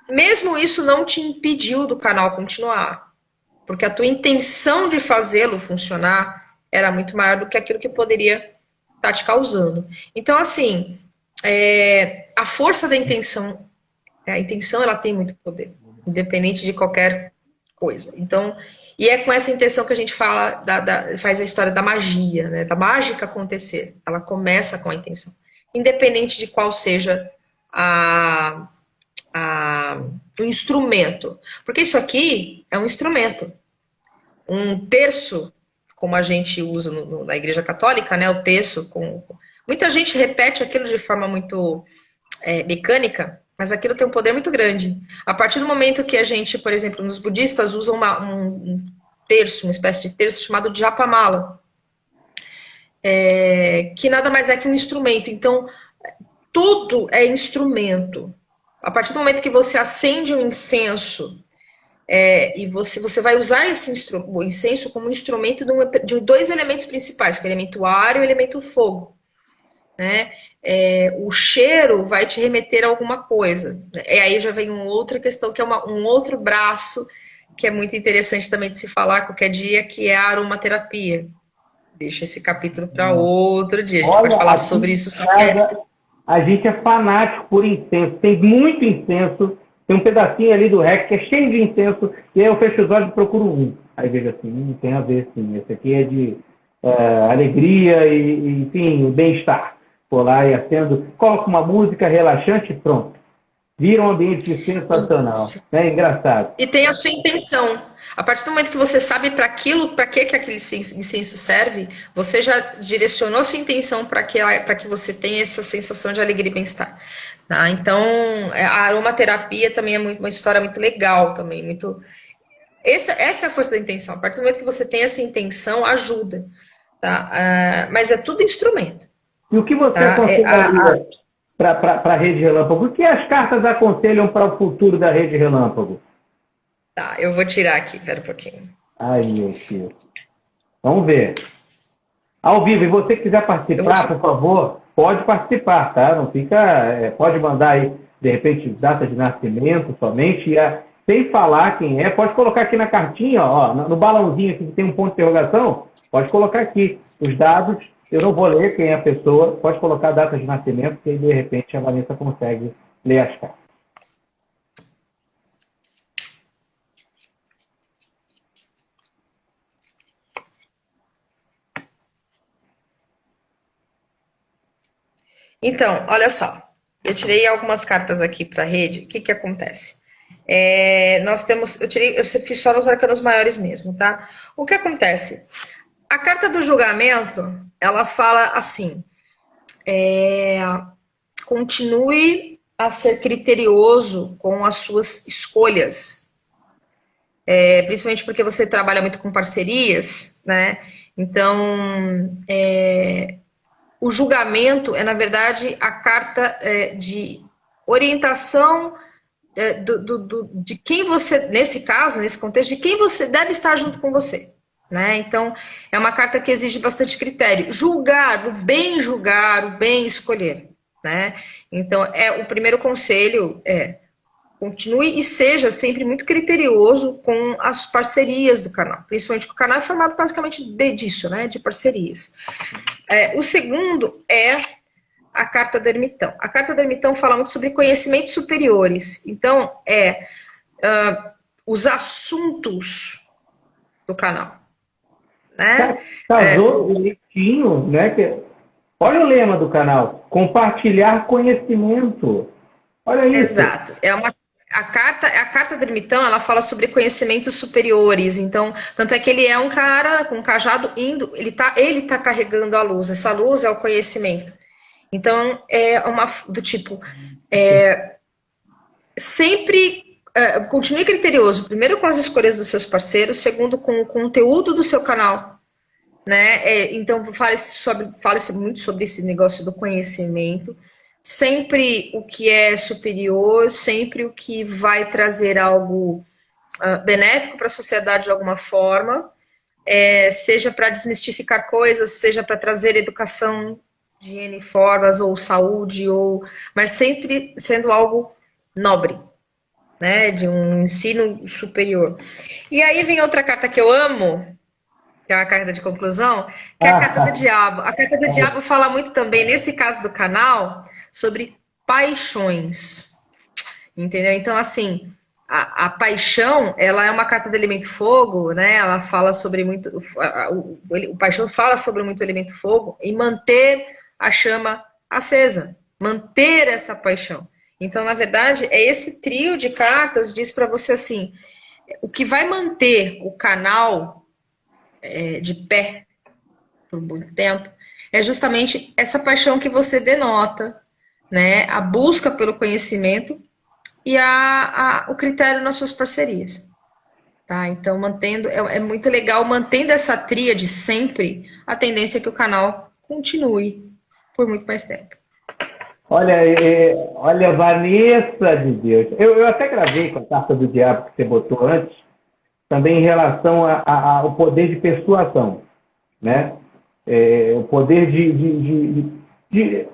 mesmo isso não te impediu do canal continuar, porque a tua intenção de fazê-lo funcionar era muito maior do que aquilo que poderia estar te causando. Então, assim, a força da intenção, a intenção ela tem muito poder, independente de qualquer coisa. Então, e é com essa intenção que a gente fala, faz a história da magia, né? Da mágica acontecer. Ela começa com a intenção, independente de qual seja o instrumento. Porque isso aqui é um instrumento. Um terço, como a gente usa na Igreja Católica, né? O terço. Muita gente repete aquilo de forma muito mecânica, mas aquilo tem um poder muito grande. A partir do momento que a gente, por exemplo, nos budistas usam um terço, uma espécie de terço chamado Japamala, que nada mais é que um instrumento. Então, tudo é instrumento. A partir do momento que você acende um incenso, e você vai usar o incenso como instrumento de 2 elementos principais, que é o elemento ar e o elemento fogo. Né? O cheiro vai te remeter a alguma coisa. E aí já vem uma outra questão, que é um outro braço, que é muito interessante também de se falar qualquer dia, que é a aromaterapia. Deixa esse capítulo para outro dia. A gente pode falar sobre isso. A gente é fanático por incenso. Tem muito incenso. Tem um pedacinho ali do REC que é cheio de incenso. E aí eu fecho os olhos e procuro um. Aí vejo assim, não tem a ver, sim. Esse aqui é de alegria enfim, bem-estar. Vou lá e acendo, coloco uma música relaxante e pronto. Vira um ambiente sensacional. É engraçado. E tem a sua intenção. A partir do momento que você sabe para que aquele incenso serve, você já direcionou a sua intenção para que você tenha essa sensação de alegria e bem-estar. Tá? Então, a aromaterapia também é uma história muito legal também, muito. Essa é a força da intenção. A partir do momento que você tem essa intenção, ajuda. Tá? Mas é tudo instrumento. E o que você Tá? aconselharia para a Rede Relâmpago? O que as cartas aconselham para o futuro da Rede Relâmpago? Tá, eu vou tirar aqui, pera um pouquinho. Aí, aqui. Vamos ver. Ao vivo, e você que quiser participar, por favor, pode participar, tá? Não fica. Pode mandar aí, de repente, data de nascimento somente, sem falar quem é. Pode colocar aqui na cartinha, ó, no balãozinho aqui que tem um ponto de interrogação, pode colocar aqui os dados. Eu não vou ler quem é a pessoa, pode colocar a data de nascimento, que aí, de repente, a Vanessa consegue ler as cartas. Então, olha só, eu tirei algumas cartas aqui para a rede. O que que acontece? Nós temos, eu fiz só nos arcanos maiores mesmo, tá? O que acontece? A carta do julgamento, ela fala assim: continue a ser criterioso com as suas escolhas, principalmente porque você trabalha muito com parcerias, né? Então, o julgamento é, na verdade, a carta de orientação de quem você, nesse caso, nesse contexto, de quem você deve estar junto com você. Né? Então, é uma carta que exige bastante critério. Julgar, o bem escolher. Né? Então, o primeiro conselho continue e seja sempre muito criterioso com as parcerias do canal. Principalmente porque o canal é formado basicamente disso, né? De parcerias. O segundo é a carta do ermitão. A carta do ermitão fala muito sobre conhecimentos superiores. Então, os assuntos do canal. Né? Casou direitinho, né? Olha o lema do canal: compartilhar conhecimento. Olha isso. Exato. A carta do ermitão, ela fala sobre conhecimentos superiores. Então, tanto é que ele é um cara com um cajado indo, ele tá carregando a luz. Essa luz é o conhecimento. Então, do tipo, sempre continue criterioso, primeiro com as escolhas dos seus parceiros, segundo com o conteúdo do seu canal, né? Então, fale-se muito sobre esse negócio do conhecimento, sempre o que é superior, sempre o que vai trazer algo benéfico para a sociedade de alguma forma, seja para desmistificar coisas, seja para trazer educação de N formas, ou saúde, mas sempre sendo algo nobre, né? De um ensino superior. E aí vem outra carta que eu amo, que é uma carta de conclusão, que é a carta do diabo. A carta do diabo fala muito também, nesse caso do canal, sobre paixões. Entendeu? Então, assim, a paixão, ela é uma carta do elemento fogo, né? Ela fala sobre muito. O paixão fala sobre muito elemento fogo e manter a chama acesa, manter essa paixão. Então, na verdade, esse trio de cartas diz para você assim: o que vai manter o canal de pé por muito tempo é justamente essa paixão que você denota, né? A busca pelo conhecimento e o critério nas suas parcerias. Tá? Então, é muito legal, mantendo essa tríade sempre, a tendência é que o canal continue por muito mais tempo. Olha, Vanessa de Deus. Eu até gravei com a carta do diabo que você botou antes, também em relação ao poder de persuasão, né? O poder de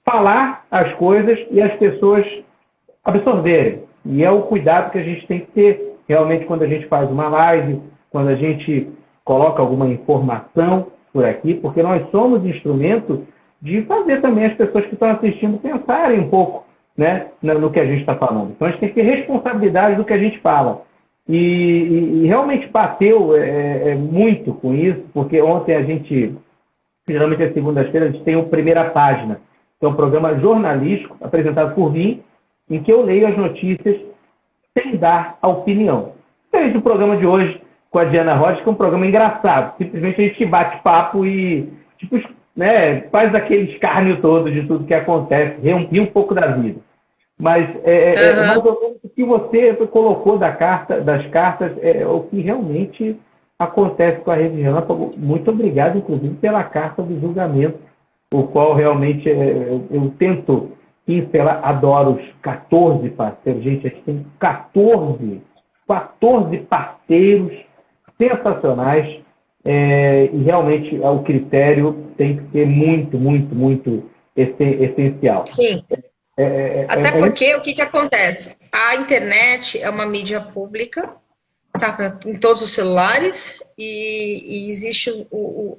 falar as coisas e as pessoas absorverem. E é o cuidado que a gente tem que ter realmente quando a gente faz uma live, quando a gente coloca alguma informação por aqui, porque nós somos instrumento de fazer também as pessoas que estão assistindo pensarem um pouco, né, no que a gente está falando. Então a gente tem que ter responsabilidade do que a gente fala. E realmente bateu muito com isso, porque ontem a gente, geralmente às segundas-feiras, a gente tem o Primeira Página, que é um programa jornalístico apresentado por mim em que eu leio as notícias sem dar a opinião. Diferente do programa de hoje com a Diana Rocha, que é um programa engraçado. Simplesmente a gente bate papo e tipo, né, faz aquele escárnio todo de tudo que acontece, ri um pouco da vida. Mas mais ou menos o que você colocou das cartas, é o que realmente acontece com a Rede Relâmpago. Muito obrigado, inclusive, pela carta do julgamento, o qual realmente eu tento pincelar. Adoro os 14 parceiros. Gente, a gente tem 14 parceiros sensacionais, e realmente o critério tem que ser muito, muito, muito essencial. Sim. Até porque o que acontece? A internet é uma mídia pública, tá em todos os celulares, e existe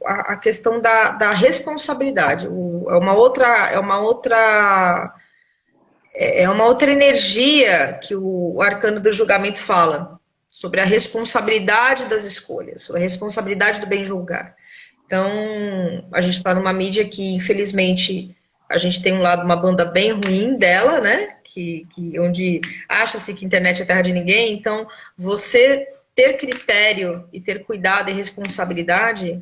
a questão da responsabilidade. É uma outra energia que o arcano do julgamento fala sobre a responsabilidade das escolhas, sobre a responsabilidade do bem julgar. Então, a gente está numa mídia que, infelizmente, a gente tem um lado, uma banda bem ruim dela, né? Onde acha-se que a internet é terra de ninguém. Então, você ter critério e ter cuidado e responsabilidade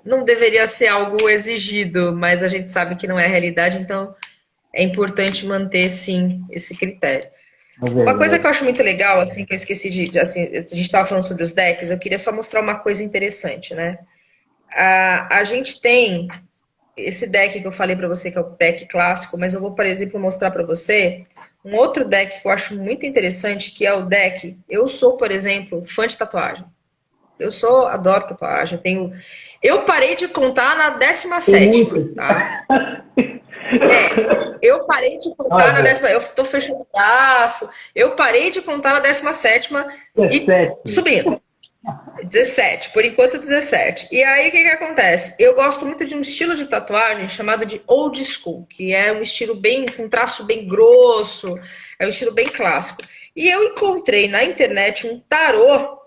não deveria ser algo exigido, mas a gente sabe que não é a realidade, então é importante manter, sim, esse critério. Uma coisa que eu acho muito legal, assim, que eu esqueci assim, a gente estava falando sobre os decks, eu queria só mostrar uma coisa interessante, né? A gente tem esse deck que eu falei para você, que é o deck clássico, mas eu vou, por exemplo, mostrar para você um outro deck que eu acho muito interessante, que é o deck... Eu sou, por exemplo, fã de tatuagem. Adoro tatuagem. Eu parei de contar na 17ª, tá? Eu parei de contar na 10ª. Eu tô fechando o braço. Eu parei de contar na 17ª e subindo. 17, por enquanto 17. E aí o que acontece? Eu gosto muito de um estilo de tatuagem chamado de old school, que é um estilo com traço bem grosso, é um estilo bem clássico. E eu encontrei na internet um tarô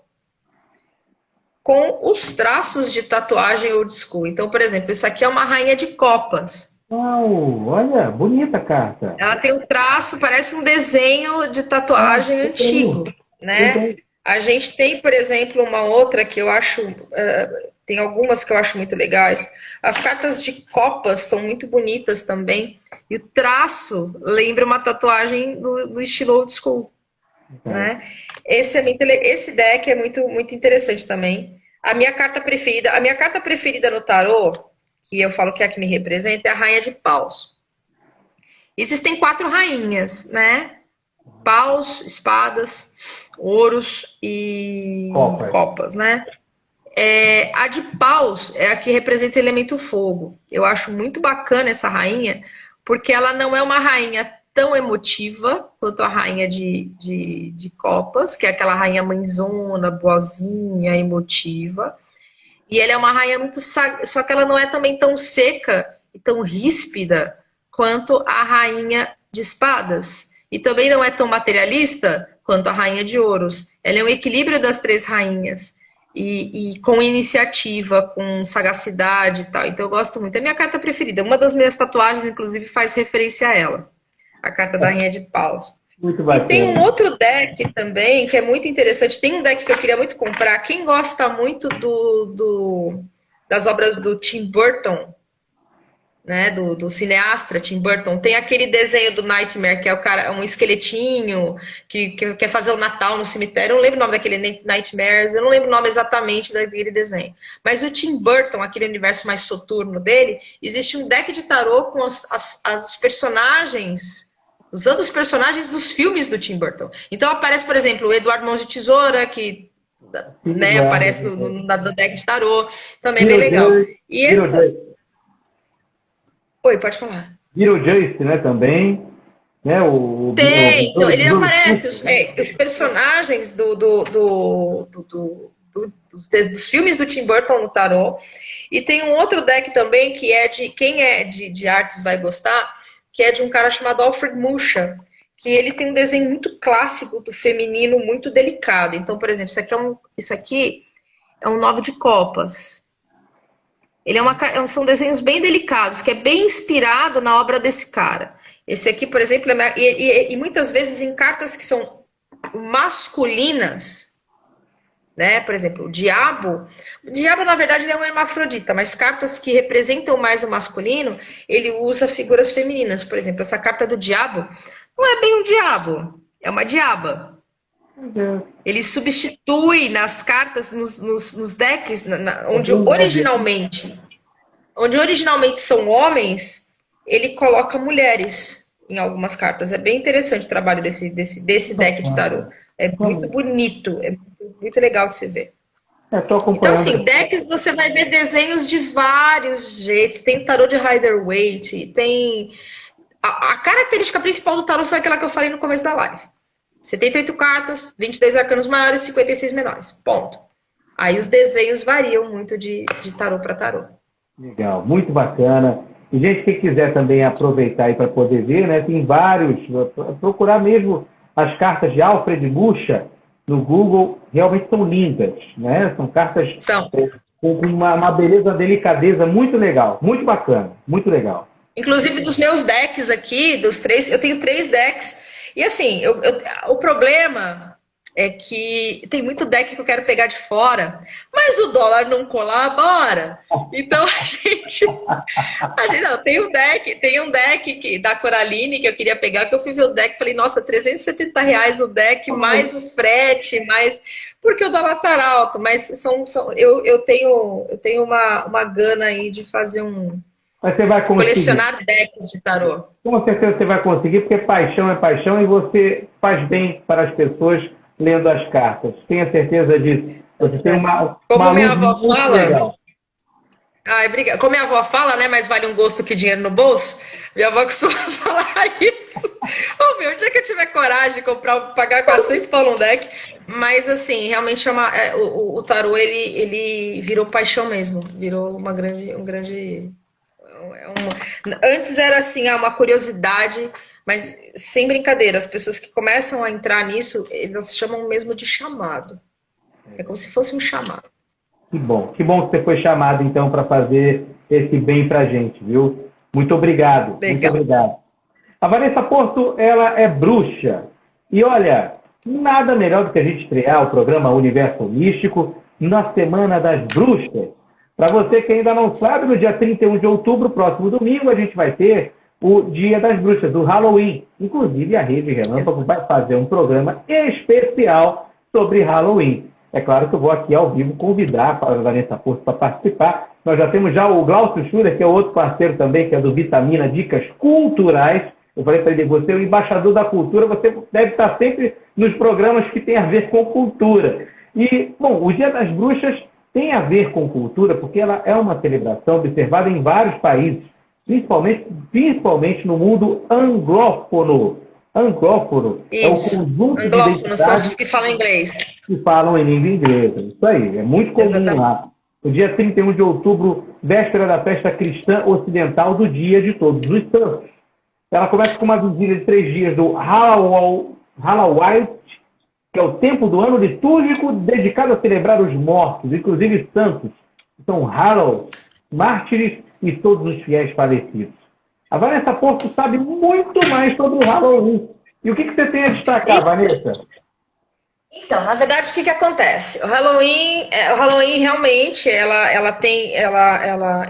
com os traços de tatuagem old school. Então, por exemplo, isso aqui é uma rainha de copas. Uau, olha, bonita a carta. Ela tem um traço, parece um desenho de tatuagem antigo, né? A gente tem, por exemplo, uma outra que eu acho... tem algumas que eu acho muito legais. As cartas de copas são muito bonitas também. E o traço lembra uma tatuagem do estilo old school. Né? Esse deck é muito, muito interessante também. A minha carta preferida no tarô, que eu falo que é a que me representa, é a Rainha de Paus. Existem 4 rainhas, né? Paus, espadas, ouros e copas, né? A de Paus é a que representa o elemento fogo. Eu acho muito bacana essa rainha, porque ela não é uma rainha tão emotiva quanto a rainha de copas, que é aquela rainha mãezona, boazinha, emotiva. E ela é uma rainha muito... Só que ela não é também tão seca e tão ríspida quanto a rainha de espadas. E também não é tão materialista quanto a rainha de ouros. Ela é um equilíbrio das 3 rainhas. E com iniciativa, com sagacidade e tal. Então eu gosto muito. É a minha carta preferida. Uma das minhas tatuagens, inclusive, faz referência a ela. A carta da Rainha de Paus. Muito bacana. E tem um outro deck também, que é muito interessante. Tem um deck que eu queria muito comprar. Quem gosta muito das obras do Tim Burton, né, do cineasta Tim Burton, tem aquele desenho do Nightmare, que é o cara, um esqueletinho que quer fazer o Natal no cemitério. Eu não lembro o nome daquele Nightmares, eu não lembro o nome exatamente daquele desenho. Mas o Tim Burton, aquele universo mais soturno dele, existe um deck de tarô com as personagens, usando os personagens dos filmes do Tim Burton. Então aparece, por exemplo, o Eduardo Mãos de Tesoura, que né, aparece no deck de tarô, também é bem legal. E esse... Oi, pode falar. Beetlejuice, né, também. Né, então, ele aparece, os personagens dos filmes do Tim Burton no tarô. E tem um outro deck também, que é quem é de artes vai gostar, que é de um cara chamado Alfred Mucha, que ele tem um desenho muito clássico do feminino, muito delicado. Então, por exemplo, isso aqui é um 9 de copas. São desenhos bem delicados, que é bem inspirado na obra desse cara. Esse aqui, por exemplo, e muitas vezes em cartas que são masculinas, né? Por exemplo, o diabo na verdade ele é um hermafrodita, mas cartas que representam mais o masculino, ele usa figuras femininas. Por exemplo, essa carta do diabo não é bem um diabo, é uma diaba. Ele substitui nas cartas, nos decks, onde originalmente são homens, ele coloca mulheres em algumas cartas. É bem interessante o trabalho desse deck de tarô. É muito bonito, é muito legal de se ver. Então, assim, decks você vai ver desenhos de vários jeitos. Tem tarô de Rider-Waite, tem... A característica principal do tarô foi aquela que eu falei no começo da live. 78 cartas, 22 arcanos maiores, 56 menores. Ponto. Aí os desenhos variam muito de tarô para tarô. Legal, muito bacana. E, gente, quem quiser também aproveitar aí para poder ver, né? Tem vários, procurar mesmo as cartas de Alfred Mucha no Google, realmente são lindas, né? São cartas com uma beleza, uma delicadeza muito legal, muito bacana, muito legal. Inclusive dos meus decks aqui, dos 3, eu tenho 3 decks, e assim, o problema é que tem muito deck que eu quero pegar de fora, mas o dólar não colabora. Então a gente não, tem um deck da Coraline que eu queria pegar, que eu fui ver o deck e falei, nossa, R$ 370 o deck, mais o frete, mais... Porque o dólar tá alto, mas eu tenho uma gana aí de fazer Mas você vai conseguir. Colecionar decks de tarô. Com certeza você vai conseguir, porque paixão é paixão e você faz bem para as pessoas lendo as cartas. Tenha certeza disso. Você tem Como minha avó fala... Legal. Ai, obrigada. Como minha avó fala, né? Mais vale um gosto que dinheiro no bolso. Minha avó costuma falar isso. Ô, meu, o dia que eu tiver coragem de pagar 400 pau num deck. Mas, assim, realmente o tarô, ele virou paixão mesmo. Virou um grande... Antes era assim, uma curiosidade, mas sem brincadeira, as pessoas que começam a entrar nisso, elas chamam mesmo de chamado. É como se fosse um chamado. Que bom que você foi chamado então para fazer esse bem pra gente, viu? Muito obrigado. Legal. Muito obrigado. A Vanessa Porto, ela é bruxa. E olha, nada melhor do que a gente estrear o programa Universo Místico na Semana das Bruxas. Para você que ainda não sabe, no dia 31 de outubro, próximo domingo, a gente vai ter o Dia das Bruxas, do Halloween. Inclusive, a Rede Relâmpago vai fazer um programa especial sobre Halloween. É claro que eu vou aqui ao vivo convidar a Vanessa Porto para participar. Nós já temos o Glaucio Schuller, que é outro parceiro também, que é do Vitamina Dicas Culturais. Eu falei para ele, você é o embaixador da cultura, você deve estar sempre nos programas que tem a ver com cultura. E, bom, o Dia das Bruxas tem a ver com cultura, porque ela é uma celebração observada em vários países, principalmente no mundo anglófono. Anglófono é o conjunto de identidades são os que falam inglês. Que falam em língua inglesa. Isso aí, é muito comum. Exatamente. Lá. O dia 31 de outubro, véspera da festa cristã ocidental do Dia de Todos os Santos. Ela começa com uma vigília de 3 dias do Halloween, que é o tempo do ano litúrgico dedicado a celebrar os mortos, inclusive santos, que são Hallows, mártires e todos os fiéis falecidos. A Vanessa Porto sabe muito mais sobre o Halloween. E o que você tem a destacar, Vanessa? Então, na verdade, o que acontece? O Halloween realmente,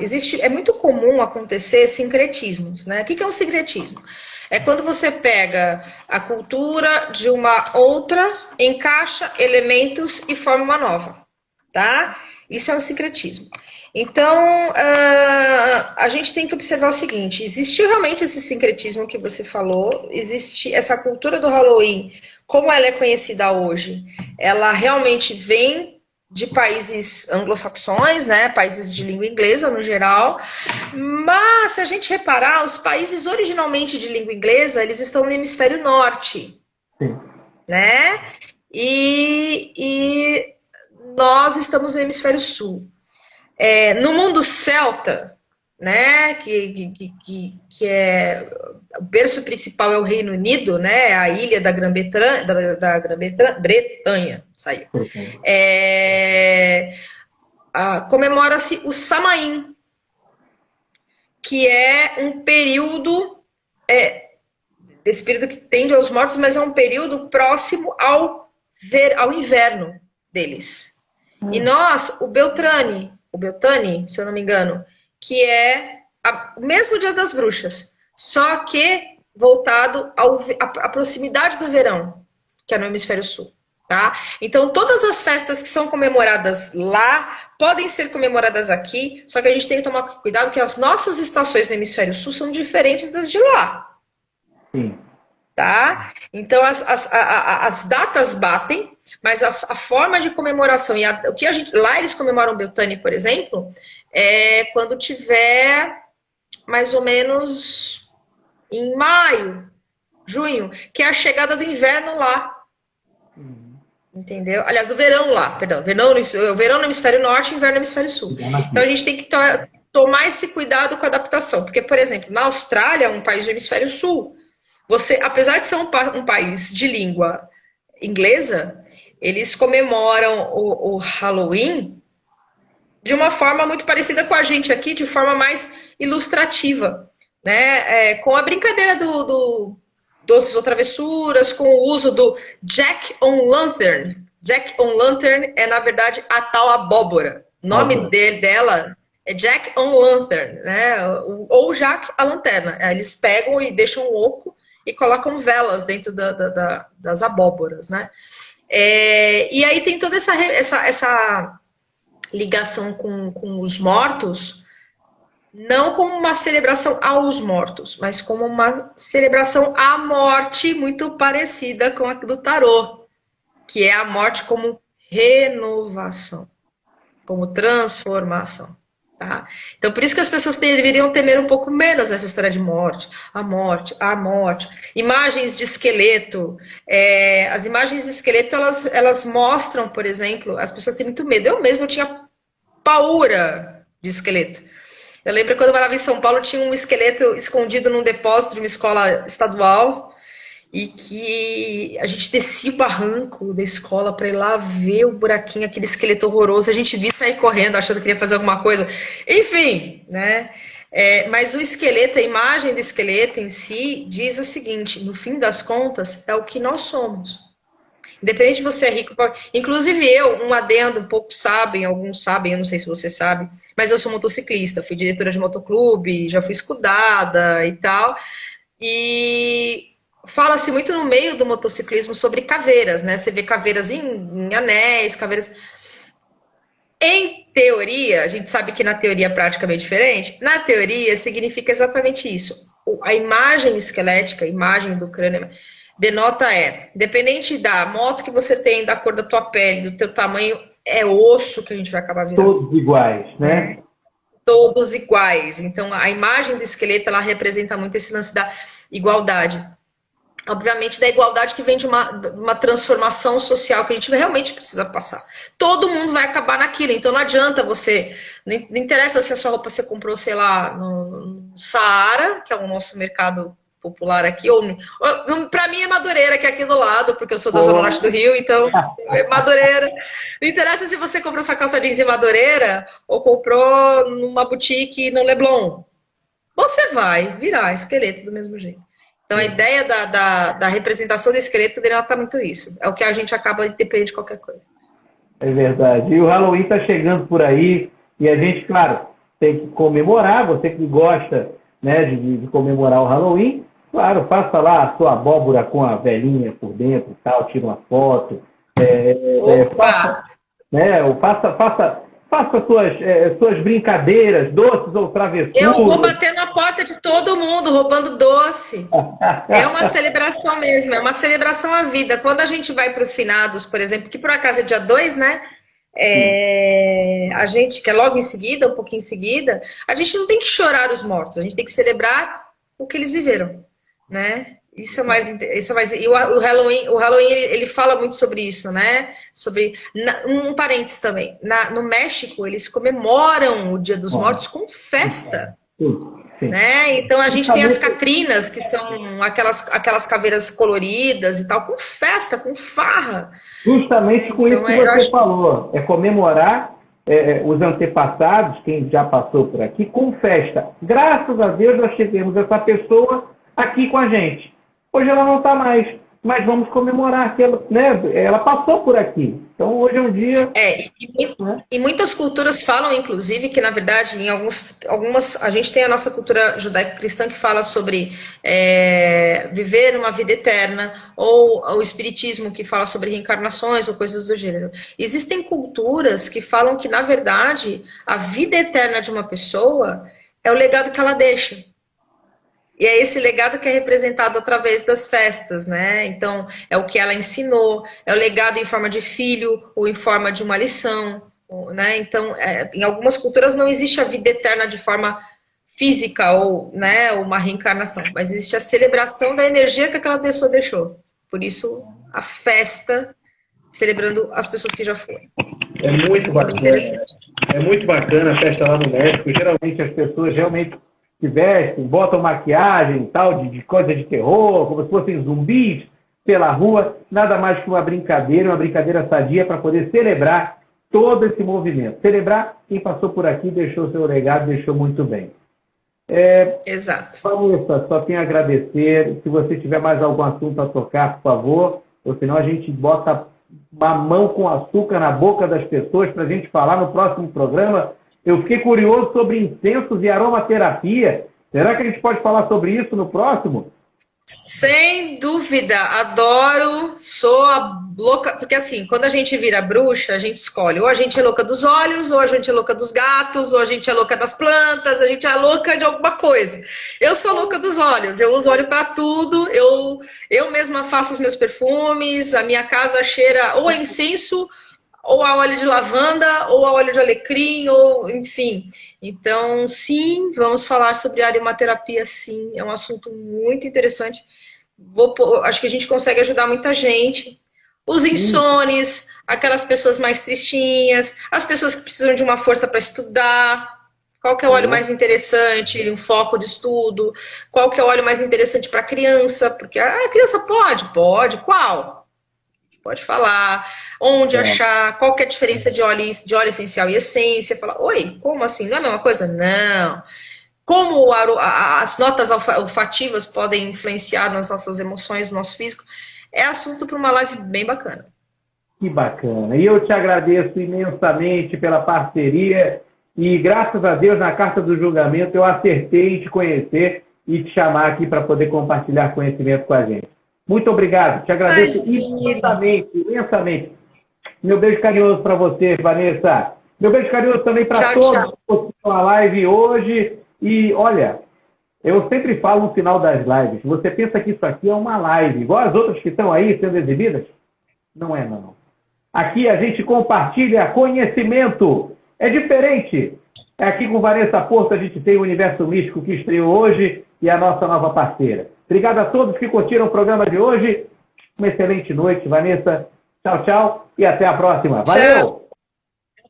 existe, é muito comum acontecer sincretismos, né? O que é um sincretismo? É quando você pega a cultura de uma outra, encaixa elementos e forma uma nova, tá? Isso é um sincretismo. Então, a gente tem que observar o seguinte, existiu realmente esse sincretismo que você falou, existe essa cultura do Halloween, como ela é conhecida hoje, ela realmente vem de países anglo-saxões, né, países de língua inglesa no geral, mas se a gente reparar, os países originalmente de língua inglesa, eles estão no hemisfério norte, né, e nós estamos no hemisfério sul. No mundo celta, né, que é o berço principal é o Reino Unido, né, a ilha da Grã-Bretanha, saiu. Comemora-se o Samaim, que é um período desse período que tende aos mortos, mas é um período próximo ao inverno deles. E nós, o Beltane, se eu não me engano, que é o mesmo Dia das Bruxas, só que voltado à proximidade do verão, que é no hemisfério sul. Tá? Então, todas as festas que são comemoradas lá podem ser comemoradas aqui, só que a gente tem que tomar cuidado que as nossas estações no hemisfério sul são diferentes das de lá. Sim. Tá? Então, as datas batem, mas a forma de comemoração, e o que lá eles comemoram Beltane, por exemplo, é quando tiver mais ou menos em maio, junho, que é a chegada do inverno lá. Entendeu? Aliás, do verão lá, perdão. Verão no hemisfério norte e inverno no hemisfério sul. Então a gente tem que tomar esse cuidado com a adaptação. Porque, por exemplo, na Austrália, um país do hemisfério sul, você, apesar de ser um país de língua inglesa, eles comemoram o Halloween de uma forma muito parecida com a gente aqui, de forma mais ilustrativa, né? Com a brincadeira do doces ou travessuras, com o uso do Jack-o'-lantern. Jack-o'-lantern é, na verdade, a tal abóbora. O nome dela é Jack-o'-lantern, né? Ou Jack a lanterna. Eles pegam e deixam um oco e colocam velas dentro das abóboras, né? E aí tem toda essa ligação com os mortos, não como uma celebração aos mortos, mas como uma celebração à morte muito parecida com a do tarô, que é a morte como renovação, como transformação. Tá? Então, por isso que as pessoas deveriam temer um pouco menos essa história de morte, a morte, a morte. Imagens de esqueleto. As imagens de esqueleto, elas mostram, por exemplo, as pessoas têm muito medo. Eu mesmo tinha paura de esqueleto. Eu lembro quando eu morava em São Paulo, tinha um esqueleto escondido num depósito de uma escola estadual e que a gente descia o barranco da escola para ir lá ver o buraquinho, aquele esqueleto horroroso. A gente via sair correndo, achando que ia fazer alguma coisa. Enfim, né? Mas o esqueleto, a imagem do esqueleto em si, diz o seguinte, no fim das contas, é o que nós somos. Independente de você é rico, inclusive eu, um adendo, poucos sabem, alguns sabem, eu não sei se você sabe, mas eu sou motociclista, fui diretora de motoclube, já fui escudada e tal, e fala-se muito no meio do motociclismo sobre caveiras, né? Você vê caveiras em anéis, caveiras... Em teoria, a gente sabe que na teoria a prática é bem diferente, na teoria significa exatamente isso. A imagem esquelética, a imagem do crânio... denota independente da moto que você tem, da cor da tua pele, do teu tamanho, é osso que a gente vai acabar virando. Todos iguais, né? Todos iguais. Então, a imagem do esqueleto, ela representa muito esse lance da igualdade. Obviamente, da igualdade que vem de uma transformação social que a gente realmente precisa passar. Todo mundo vai acabar naquilo, então não adianta você... Não interessa se a sua roupa você comprou, sei lá, no Saara, que é o nosso mercado popular aqui, ou para mim é Madureira, que é aqui do lado, porque eu sou da Zona Norte do Rio, então é Madureira. Não interessa se você comprou sua calça jeans em Madureira ou comprou numa boutique no Leblon. Você vai virar esqueleto do mesmo jeito. Então a ideia da representação do esqueleto denota muito isso. É o que a gente acaba independente de qualquer coisa. É verdade. E o Halloween está chegando por aí e a gente, claro, tem que comemorar. Você que gosta, né, de comemorar o Halloween, claro, faça lá a sua abóbora com a velhinha por dentro e tal, tira uma foto. Faça suas brincadeiras, doces ou travessuras. Eu vou bater na porta de todo mundo roubando doce. É uma celebração mesmo, é uma celebração à vida. Quando a gente vai para o Finados, por exemplo, que por acaso é dia 2, né? A gente, que é logo em seguida, um pouquinho em seguida, a gente não tem que chorar os mortos, a gente tem que celebrar o que eles viveram, né? Isso é mais. E o Halloween ele fala muito sobre isso, né? Um parênteses também. No México, eles comemoram o Dia dos Mortos com festa. Sim. Né? Então a gente tem as catrinas, que são aquelas caveiras coloridas e tal, com festa, com farra. Justamente com isso que você falou. É comemorar os antepassados, quem já passou por aqui, com festa. Graças a Deus nós tivemos essa pessoa aqui com a gente. Hoje ela não está mais, mas vamos comemorar que ela, né, ela passou por aqui. Então hoje é um dia. Né? E muitas culturas falam, inclusive, que na verdade, em algumas, a gente tem a nossa cultura judaico-cristã que fala sobre viver uma vida eterna, ou o espiritismo que fala sobre reencarnações ou coisas do gênero. Existem culturas que falam que, na verdade, a vida eterna de uma pessoa é o legado que ela deixa. E é esse legado que é representado através das festas, né? Então, é o que ela ensinou, é o legado em forma de filho ou em forma de uma lição, né? Então, em algumas culturas não existe a vida eterna de forma física ou, né, uma reencarnação, mas existe a celebração da energia que aquela pessoa deixou. Por isso, a festa celebrando as pessoas que já foram. É muito bacana. É muito bacana a festa lá no México. Geralmente as pessoas realmente se vestem, botam maquiagem e tal, de coisa de terror, como se fossem zumbis pela rua, nada mais que uma brincadeira sadia para poder celebrar todo esse movimento. Celebrar quem passou por aqui, deixou seu legado, deixou muito bem. Exato. Vanessa, só tenho a agradecer. Se você tiver mais algum assunto a tocar, por favor, ou senão a gente bota mamão com açúcar na boca das pessoas para a gente falar no próximo programa. Eu fiquei curioso sobre incensos e aromaterapia. Será que a gente pode falar sobre isso no próximo? Sem dúvida, adoro, sou a louca, porque assim, quando a gente vira bruxa, a gente escolhe, ou a gente é louca dos olhos, ou a gente é louca dos gatos, ou a gente é louca das plantas, a gente é louca de alguma coisa. Eu sou louca dos olhos, eu uso óleo para tudo, eu mesma faço os meus perfumes, a minha casa cheira ou a incenso, ou a óleo de lavanda, ou a óleo de alecrim, ou enfim. Então, sim, vamos falar sobre aromaterapia, sim. É um assunto muito interessante. Acho que a gente consegue ajudar muita gente. Os insones, aquelas pessoas mais tristinhas, as pessoas que precisam de uma força para estudar. Qual que é o óleo mais interessante, um foco de estudo? Qual que é o óleo mais interessante para a criança? Porque a criança pode? Pode. Qual? Pode falar, onde achar, qual que é a diferença de óleo essencial e essência. Falar, oi, como assim? Não é a mesma coisa? Não. Como as notas olfativas podem influenciar nas nossas emoções, no nosso físico, é assunto para uma live bem bacana. Que bacana. E eu te agradeço imensamente pela parceria e, graças a Deus, na carta do julgamento eu acertei em te conhecer e te chamar aqui para poder compartilhar conhecimento com a gente. Muito obrigado, te agradeço imensamente. Meu beijo carinhoso para você, Vanessa. Meu beijo carinhoso também para todos que estão na live hoje. E olha, eu sempre falo no final das lives, você pensa que isso aqui é uma live, igual as outras que estão aí sendo exibidas? Não é, não. Aqui a gente compartilha conhecimento. É diferente. Aqui com Vanessa Porto a gente tem o Universo Místico que estreou hoje e a nossa nova parceira. Obrigado a todos que curtiram o programa de hoje. Uma excelente noite, Vanessa. Tchau, tchau e até a próxima. Valeu! Tchau.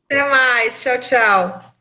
Até mais. Tchau, tchau.